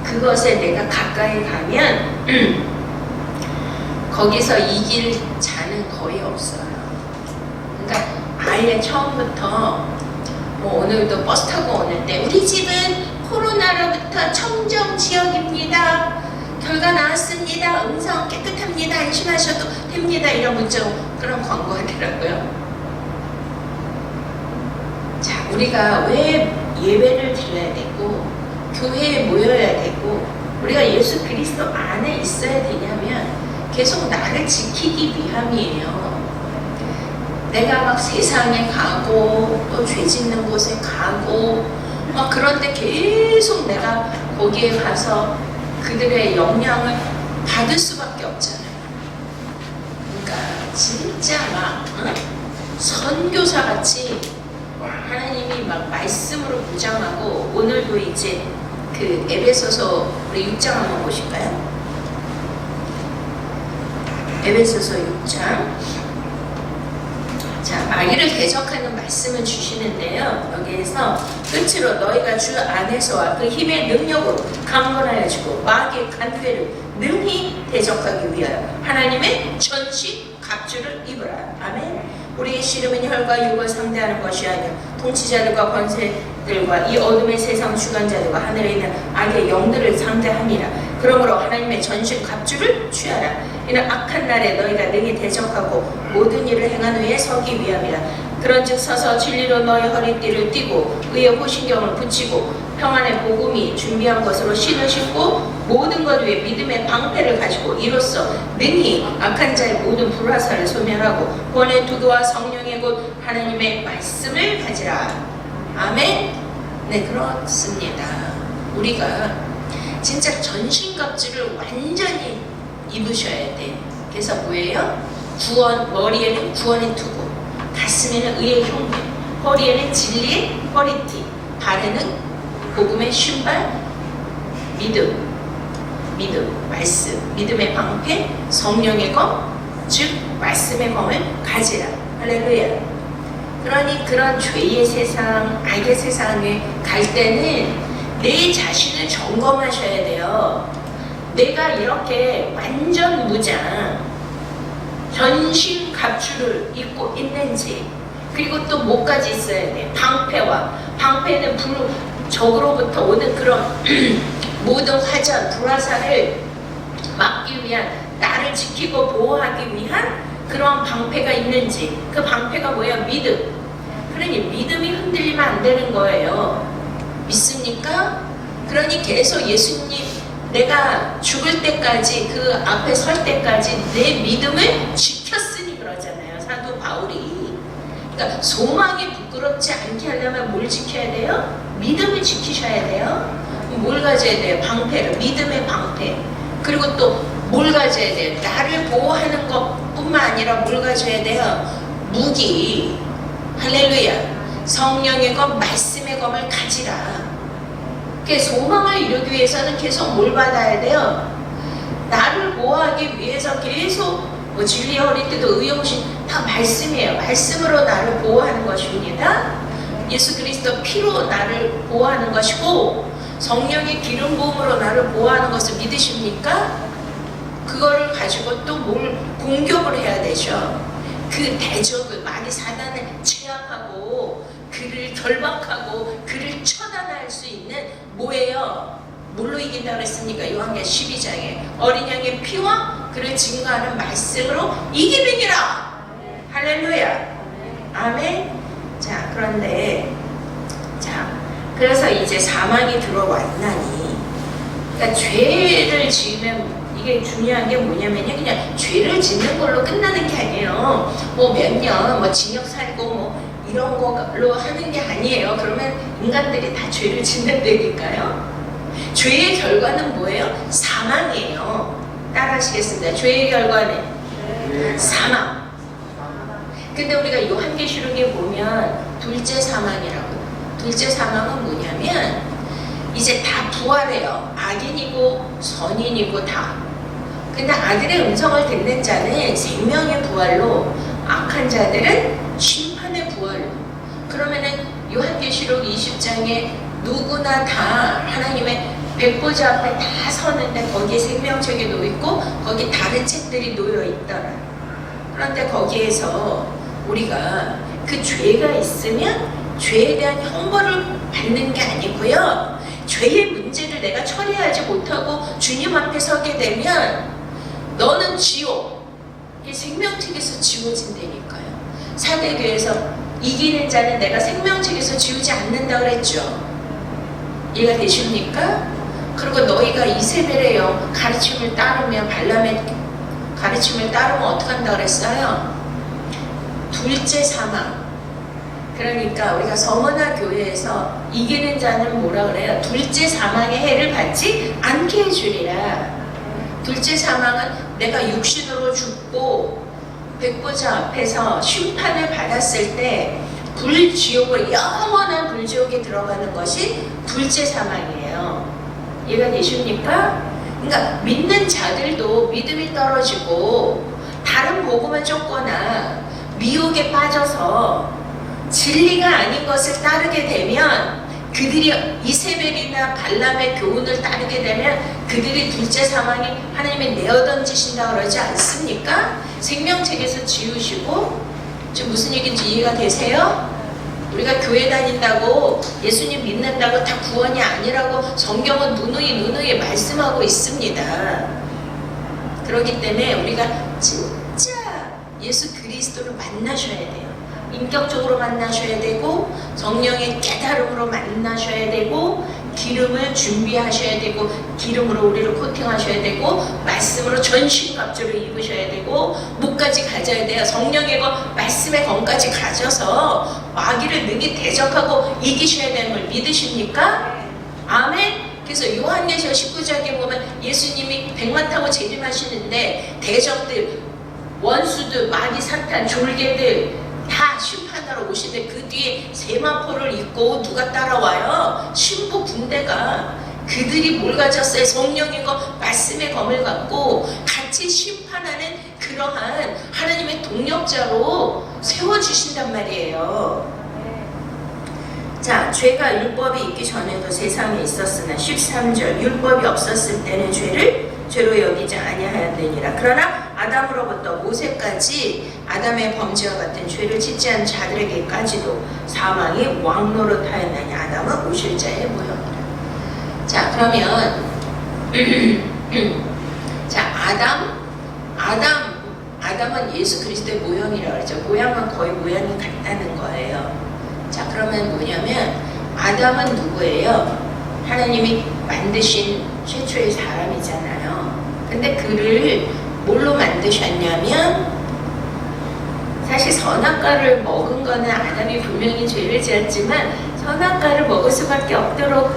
그것에 내가 가까이 가면 거기서 이길 자는 거의 없어요. 그러니까 아예 처음부터 뭐 오늘도 버스 타고 오는데 우리 집은 코로나로부터 청정 지역입니다. 결과 나왔습니다. 음성 깨끗합니다. 안심하셔도 됩니다. 이런 문자 그런 광고 하더라고요. 자, 우리가 왜 예배를 드려야 되고 교회에 모여야 되고 우리가 예수 그리스도 안에 있어야 되냐면 계속 나를 지키기 위함이에요. 내가 막 세상에 가고 또 죄 짓는 곳에 가고 막 그런데 계속 내가 거기에 가서 그들의 영향을 받을 수밖에 없잖아요. 그러니까 진짜 막 선교사 같이 하나님이 막 말씀으로 무장하고 오늘도 이제 그 에베소서 우리 6장 한번 보실까요? 에베소서 6장. 자, 마귀를 대적하는 말씀을 주시는데요. 여기에서 끝으로 너희가 주 안에서와 그 힘의 능력으로 강건하여지고 마귀의 간괴를 능히 대적하기 위하여 하나님의 전신 갑주를 입으라. 아멘. 우리의 씨름은 혈과 육을 상대하는 것이 아니요 통치자들과 권세들과 이 어둠의 세상 주관자들과 하늘에 있는 악의 영들을 상대함이라. 그러므로 하나님의 전신 갑주를 취하라. 이는 악한 날에 너희가 능히 대적하고 모든 일을 행한 후에 서기 위함이라. 그런즉 서서 진리로 너희 허리띠를 띠고 의의 호신경을 붙이고 평안의 복음이 준비한 것으로 신을 신고 모든 것 위에 믿음의 방패를 가지고 이로써 능히 악한 자의 모든 불화살을 소멸하고 구원의 두교와 성령의 곧 하나님의 말씀을 가지라. 아멘. 네, 그렇습니다. 우리가 진짜 전신갑주를 완전히 입으셔야 돼. 그래서 뭐예요? 구원, 머리에는 구원의 투구, 가슴에는 의의 흉배, 허리에는 진리의 허리띠, 발에는 복음의 신발, 믿음, 말씀, 믿음의 방패, 성령의 검, 즉 말씀의 검을 가지라. 할렐루야. 그러니 그런 죄의 세상, 악의 세상에 갈 때는 내 자신을 점검하셔야 돼요. 내가 이렇게 완전 무장 전신 갑주를 입고 있는지, 그리고 또 뭐까지 있어야 돼? 방패는 적으로부터 오는 그런 모든 화전, 불화살을 막기 위한, 나를 지키고 보호하기 위한 그런 방패가 있는지. 그 방패가 뭐야? 믿음. 그러니 믿음이 흔들리면 안 되는 거예요. 믿습니까? 그러니 계속 예수님, 내가 죽을 때까지, 그 앞에 설 때까지 내 믿음을 지켰으니 그러잖아요, 사도 바울이. 그러니까 소망이 부끄럽지 않게 하려면 뭘 지켜야 돼요? 믿음을 지키셔야 돼요. 뭘 가져야 돼요? 방패를, 믿음의 방패. 그리고 또 뭘 가져야 돼요? 나를 보호하는 것뿐만 아니라 뭘 가져야 돼요? 무기. 할렐루야. 성령의 검, 말씀의 검을 가지라. 그 소망을 이루기 위해서는 계속 뭘 받아야 돼요? 나를 보호하기 위해서 계속 뭐 진리의 허리띠도 의용신 다 말씀이에요. 말씀으로 나를 보호하는 것입니다. 예수 그리스도 피로 나를 보호하는 것이고 성령의 기름 부음으로 나를 보호하는 것을 믿으십니까? 그거를 가지고 또 뭘 공격을 해야 되죠. 그 대적을, 마귀 사단을 제압하고 그를 결박하고 그를 처단할 수 있는 뭐예요? 뭘로 이긴다 그랬습니까? 요한계시록 12장에 어린 양의 피와 그를 증거하는 말씀으로 이기느니라. 할렐루야. 아멘. 자, 그런데 그래서 이제 사망이 들어왔나니, 그러니까 죄를 지으면 이게 중요한 게 뭐냐면요, 그냥 죄를 짓는 걸로 끝나는 게 아니에요. 뭐 몇 년 뭐 징역 살고 뭐 이런 걸로 하는 게 아니에요. 그러면 인간들이 다 죄를 짓는다니까요. 죄의 결과는 뭐예요? 사망이에요. 따라하시겠습니다. 죄의 결과는 사망. 근데 우리가 요한계시록에 보면 둘째 사망이라고. 둘째 사망은 뭐냐면 이제 다 부활해요. 악인이고 선인이고 다. 근데 아들의 음성을 듣는 자는 생명의 부활로, 악한 자들은 심판의 부활로. 그러면은 요한계시록 20장에 누구나 다 하나님의 백보자 앞에 다 서는데 거기에 생명책이 놓여있고 거기 다른 책들이 놓여있더라. 그런데 거기에서 우리가 그 죄가 있으면 죄에 대한 형벌을 받는 게 아니고요, 죄의 문제를 내가 처리하지 못하고 주님 앞에 서게 되면 너는 지옥, 이게 생명책에서 지워진다니까요. 사대교회에서 이기는 자는 내가 생명책에서 지우지 않는다 그랬죠. 이해가 되십니까? 그리고 너희가 이세벨의 영 가르침을 따르면, 발람의 가르침을 따르면 어떻게 한다 그랬어요? 둘째 사망. 그러니까 우리가 서머나 교회에서 이기는 자는 뭐라 그래요? 둘째 사망의 해를 받지 않게 해주리라. 둘째 사망은 내가 육신으로 죽고 백보자 앞에서 심판을 받았을 때 불지옥을, 영원한 불지옥에 들어가는 것이 둘째 사망이에요. 이해가 되십니까? 그러니까 믿는 자들도 믿음이 떨어지고 다른 복음을 쫓거나 미혹에 빠져서 진리가 아닌 것을 따르게 되면, 그들이 이세벨이나 발람의 교훈을 따르게 되면 그들이 둘째 사망에 하나님이 내어던지신다 그러지 않습니까? 생명책에서 지우시고. 지금 무슨 얘기인지 이해가 되세요? 우리가 교회 다닌다고, 예수님 믿는다고 다 구원이 아니라고 성경은 누누이 말씀하고 있습니다. 그렇기 때문에 우리가 진짜 예수 그리스도를 만나셔야 돼요. 인격적으로 만나셔야 되고, 성령의 깨달음으로 만나셔야 되고, 기름을 준비하셔야 되고, 기름으로 우리를 코팅하셔야 되고, 말씀으로 전신갑주를 입으셔야 되고, 목까지 가져야 돼요. 성령의 것, 말씀의 검까지 가져서 마귀를 능히 대적하고 이기셔야 되는 걸 믿으십니까? 아멘. 그래서 요한계시록 19장에 보면 예수님이 백만 타고 재림하시는데 대적들, 원수들, 마귀, 사탄, 졸개들 다 심판하러 오시는데 그 뒤에 세마포를 입고 누가 따라와요? 신부 군대가. 그들이 뭘 가졌어요? 성령의 것, 말씀의 검을 갖고 같이 심판하는 그러한 하나님의 동력자로 세워주신단 말이에요. 자, 죄가 율법이 있기 전에도 세상에 있었으나 13절, 율법이 없었을 때는 죄로 여기지 아니하였느니라. 그러나 아담으로부터 모세까지 아담의 범죄와 같은 죄를 짓지 않은 자들에게까지도 사망이 왕노릇하였나니 아담은 오실자의 모형이라. 자, 그러면 자, 아담은 예수 그리스도의 모형이라고 그러죠. 모양은 거의 모양이 같다는 거예요. 자, 그러면 뭐냐면 아담은 누구예요? 하나님이 만드신 최초의 사람이잖아요. 근데 그를 뭘로 만드셨냐면, 사실 선악과를 먹은 거는 아담이 분명히 죄를 지었지만 선악과를 먹을 수밖에 없도록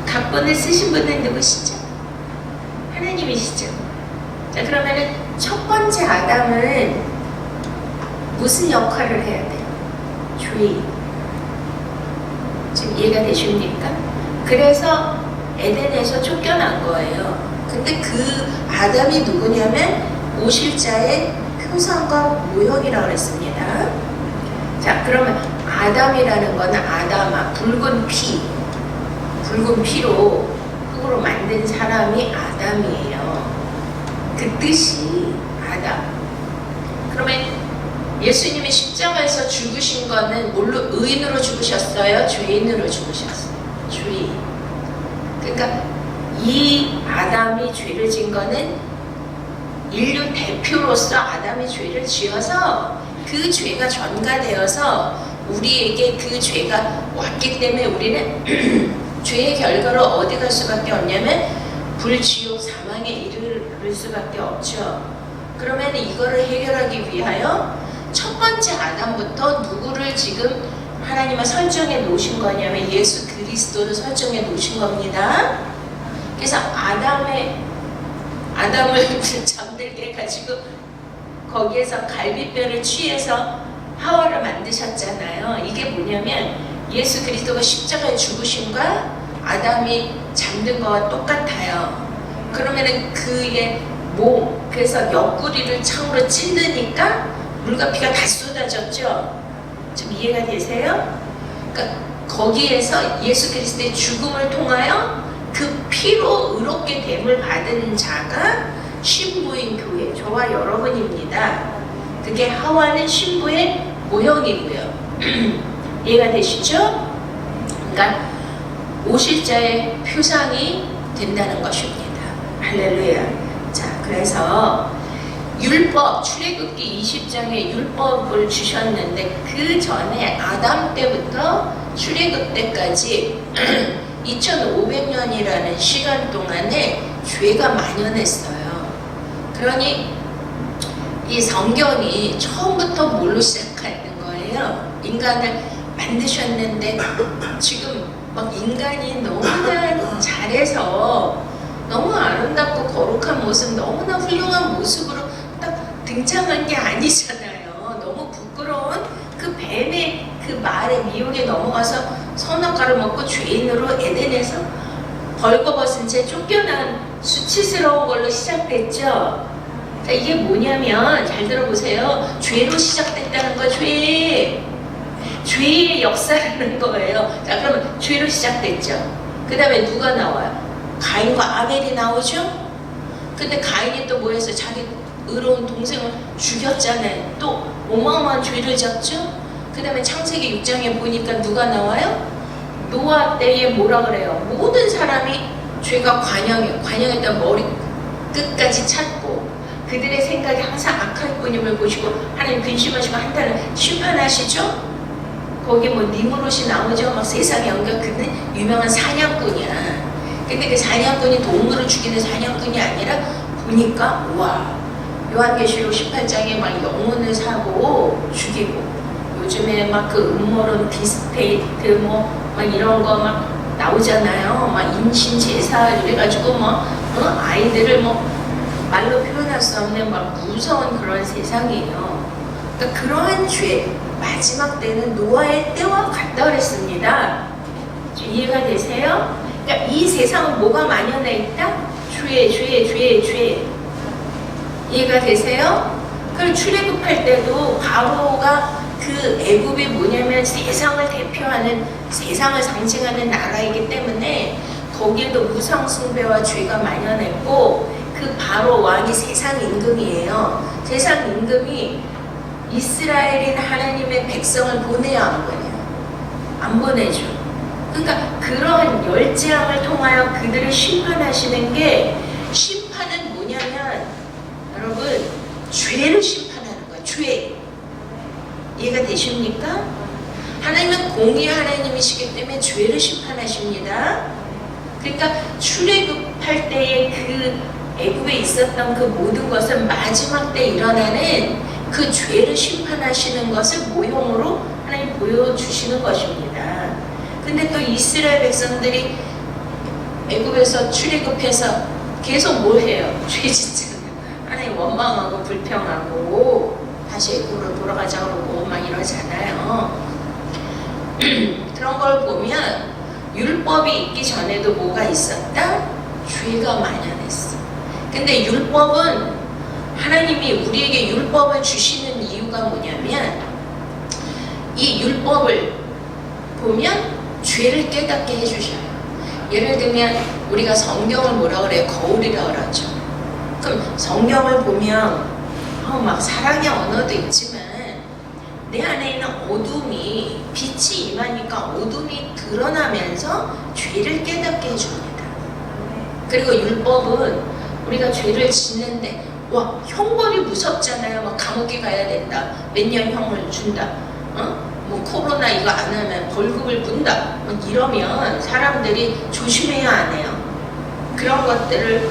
각본을 쓰신 분은 누구시죠? 하나님이시죠. 자, 그러면은 첫 번째 아담은 무슨 역할을 해야 돼요? 주의. 지금 이해가 되십니까? 그래서 에덴에서 쫓겨난 거예요. 근데 그 아담이 누구냐면 오실 자의 표상과 모형이라고 그랬습니다. 자, 그러면 아담이라는 거는 아담아, 붉은 피로 흙으로 만든 사람이 아담이에요. 그 뜻이 아담. 그러면 예수님이 십자가에서 죽으신 거는 뭘로? 의인으로 죽으셨어요? 죄인으로 죽으셨어요? 죄인. 그러니까 이 아담이 죄를 진 거는 인류 대표로서 아담이 죄를 지어서 그 죄가 전가되어서 우리에게 그 죄가 왔기 때문에 우리는 죄의 결과로 어디 갈 수밖에 없냐면 불지옥 사망에 이를 수밖에 없죠. 그러면 이거를 해결하기 위하여 첫 번째 아담부터 누구를 지금 하나님은 설정해 놓으신 거냐면 예수 그리스도를 설정해 놓으신 겁니다. 그래서 아담을 잠들게 해가지고 거기에서 갈비뼈를 취해서 하와를 만드셨잖아요. 이게 뭐냐면 예수 그리스도가 십자가에 죽으심과 아담이 잠든 거와 똑같아요. 그러면은 그의 그래서 옆구리를 창으로 찔르니까 물과 피가 다 쏟아졌죠. 좀 이해가 되세요? 그러니까 거기에서 예수 그리스도의 죽음을 통하여 그 피로 의롭게 됨을 받은 자가 신부인 교회, 저와 여러분입니다. 그게 하와는 신부의 모형이고요. 이해가 되시죠? 그러니까 오실 자의 표상이 된다는 것입니다. 할렐루야. 자, 그래서 율법, 출애굽기 20장에 율법을 주셨는데 그 전에 아담 때부터 출애굽 때까지 2500년이라는 시간 동안에 죄가 만연했어요. 그러니 이 성경이 처음부터 뭘로 시작하는 거예요? 인간을 만드셨는데 지금 막 인간이 너무나 잘해서 너무 아름답고 거룩한 모습, 너무나 훌륭한 모습으로 딱 등장한 게 아니잖아요. 너무 부끄러운 그 뱀의 그 말에 미혹에 넘어가서 선악과를 먹고 죄인으로 에덴에서 벌거벗은 채 쫓겨난 수치스러운 걸로 시작됐죠. 자, 이게 뭐냐면 잘 들어보세요. 죄로 시작됐다는 거, 죄의 역사라는 거예요. 자, 그러면 죄로 시작됐죠. 그 다음에 누가 나와요? 가인과 아벨이 나오죠. 근데 가인이 또 뭐해서 자기 의로운 동생을 죽였잖아요. 또 어마어마한 죄를 졌죠. 그 다음에 창세기 6장에 보니까 누가 나와요? 노아 때에 뭐라 그래요? 모든 사람이 죄가 관영했던 머리 끝까지 찾고 그들의 생각이 항상 악할 뿐임을 보시고 하나님 근심하시고 한다는 심판하시죠? 거기 뭐 니무롯이 나오죠. 막 세상에 연결 그는 유명한 사냥꾼이야. 근데 그 사냥꾼이 동물을 죽이는 사냥꾼이 아니라 보니까 와, 요한계시록 18장에 막 영혼을 사고 죽이고 요즘에 막 그 음모론 디스페이트 뭐 막 이런 거 막 나오잖아요. 막 임신 제사 이래가지고 뭐 아이들을 뭐 말로 표현할 수 없는 막 무서운 그런 세상이에요. 그러니까 그러한 죄 마지막 때는 노아의 때와 같다 그랬습니다. 이해가 되세요? 그러니까 이 세상은 뭐가 만연해 있다? 죄. 이해가 되세요? 그리고 출애굽할 때도 바로가 그 애굽이 뭐냐면 세상을 대표하는, 세상을 상징하는 나라이기 때문에 거기에도 우상 숭배와 죄가 만연했고 그 바로 왕이 세상 임금이에요. 세상 임금이 이스라엘인 하나님의 백성을 보내야 안 보내요? 안 보내죠. 그러니까 그러한 열재앙을 통하여 그들을 심판하시는 게, 심판은 뭐냐면 여러분 죄를 심판하는 거예요. 죄. 이해가 되십니까? 하나님은 공의의 하나님이시기 때문에 죄를 심판하십니다. 그러니까 출애굽할 때의 그 애굽에 있었던 그 모든 것은 마지막 때 일어나는 그 죄를 심판하시는 것을 모형으로 하나님 보여주시는 것입니다. 근데 또 이스라엘 백성들이 애굽에서 출애굽해서 계속 뭘 해요? 죄 짓잖아요. 하나님 원망하고 불평하고 다시 애굽으로 돌아가자 그러고 막 이러잖아요. 그런 걸 보면 율법이 있기 전에도 뭐가 있었다? 죄가 만연했어. 근데 율법은, 하나님이 우리에게 율법을 주시는 이유가 뭐냐면 이 율법을 보면 죄를 깨닫게 해주셔요. 예를 들면 우리가 성경을 뭐라 그래요? 거울이라 그러죠. 그럼 성경을 보면 막 사랑의 언어도 있지만 내 안에 있는 어둠이, 빛이 임하니까 어둠이 드러나면서 죄를 깨닫게 해줍니다. 그리고 율법은 우리가 죄를 짓는데 와, 형벌이 무섭잖아요. 막 감옥에 가야 된다, 몇 년 형을 준다, 뭐 코로나 이거 안 하면 벌금을 분다, 이러면 사람들이 조심해야 안 해요. 그런 것들을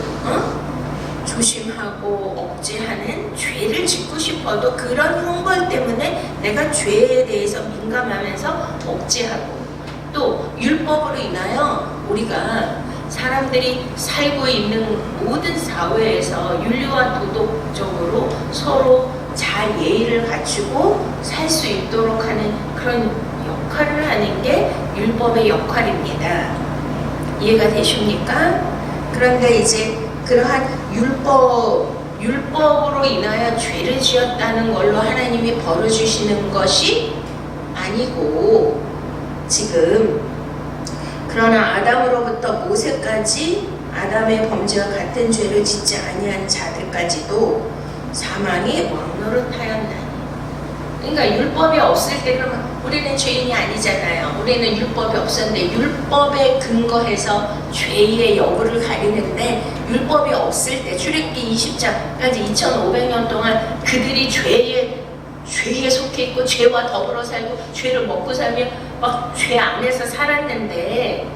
조심하고 억제하는, 죄를 짓고 싶어도 그런 형벌 때문에 내가 죄에 대해서 민감하면서 억제하고, 또 율법으로 인하여 우리가 사람들이 살고 있는 모든 사회에서 윤리와 도덕적으로 서로 잘 예의를 갖추고 살 수 있도록 하는 그런 역할을 하는 게 율법의 역할입니다. 이해가 되십니까? 그런데 이제 그러한 율법으로 인하여 죄를 지었다는 걸로 하나님이 벌어주시는 것이 아니고, 지금 그러나 아담으로부터 모세까지 아담의 범죄와 같은 죄를 짓지 아니한 자들까지도 사망이 왕노릇하였나니. 그러니까 율법이 없을 때 그러면 우리는 죄인이 아니잖아요. 우리는 율법이 없었는데 율법에 근거해서 죄의 여부를 가리는데, 율법이 없을 때 출애굽기 20장까지 2500년 동안 그들이 죄에 속해 있고 죄와 더불어 살고 죄를 먹고 살며 막 죄 안에서 살았는데,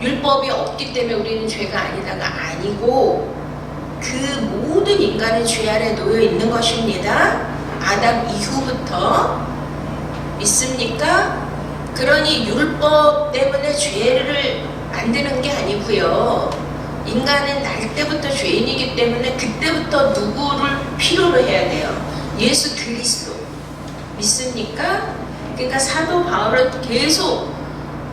율법이 없기 때문에 우리는 죄가 아니다가 아니고 그 모든 인간의 죄 아래 놓여 있는 것입니다. 아담 이후부터. 믿습니까? 그러니 율법 때문에 죄를 만드는 게 아니고요. 인간은 날 때부터 죄인이기 때문에 그때부터 누구를 필요로 해야 돼요? 예수 그리스도. 믿습니까? 그러니까 사도 바울은 계속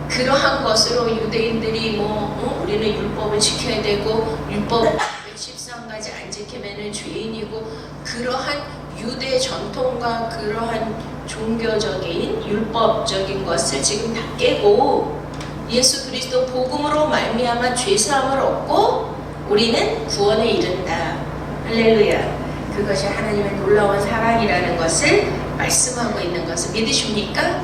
그러한 것으로 유대인들이 우리는 율법을 지켜야 되고 율법 113가지 안 지키면 죄인이고, 그러한 유대 전통과 그러한 종교적인 율법적인 것을 지금 다 깨고 예수 그리스도 복음으로 말미암아 죄사함을 얻고 우리는 구원에 이른다. 할렐루야. 그것이 하나님의 놀라운 사랑이라는 것을 말씀하고 있는 것을 믿으십니까?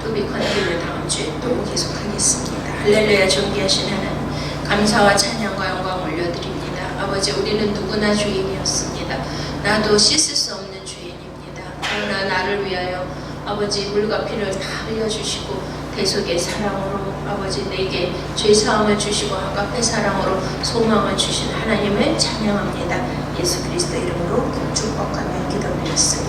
또비컨티를 다음 주에 또 계속하겠습니다. 할렐루야. 존귀하신 하나님, 감사와 찬양과 영광 올려드립니다. 아버지, 우리는 누구나 죄인이었습니다. 나도 씻을 수 없는 죄인입니다. 그러나 나를 위하여 아버지 물과 피를 다 흘려주시고 대속의 사랑으로 아버지 내게 죄사함을 주시고 아가페 사랑으로 소망을 주신 하나님을 찬양합니다. 예수 그리스도 이름으로 축복하며 기도드렸습니다.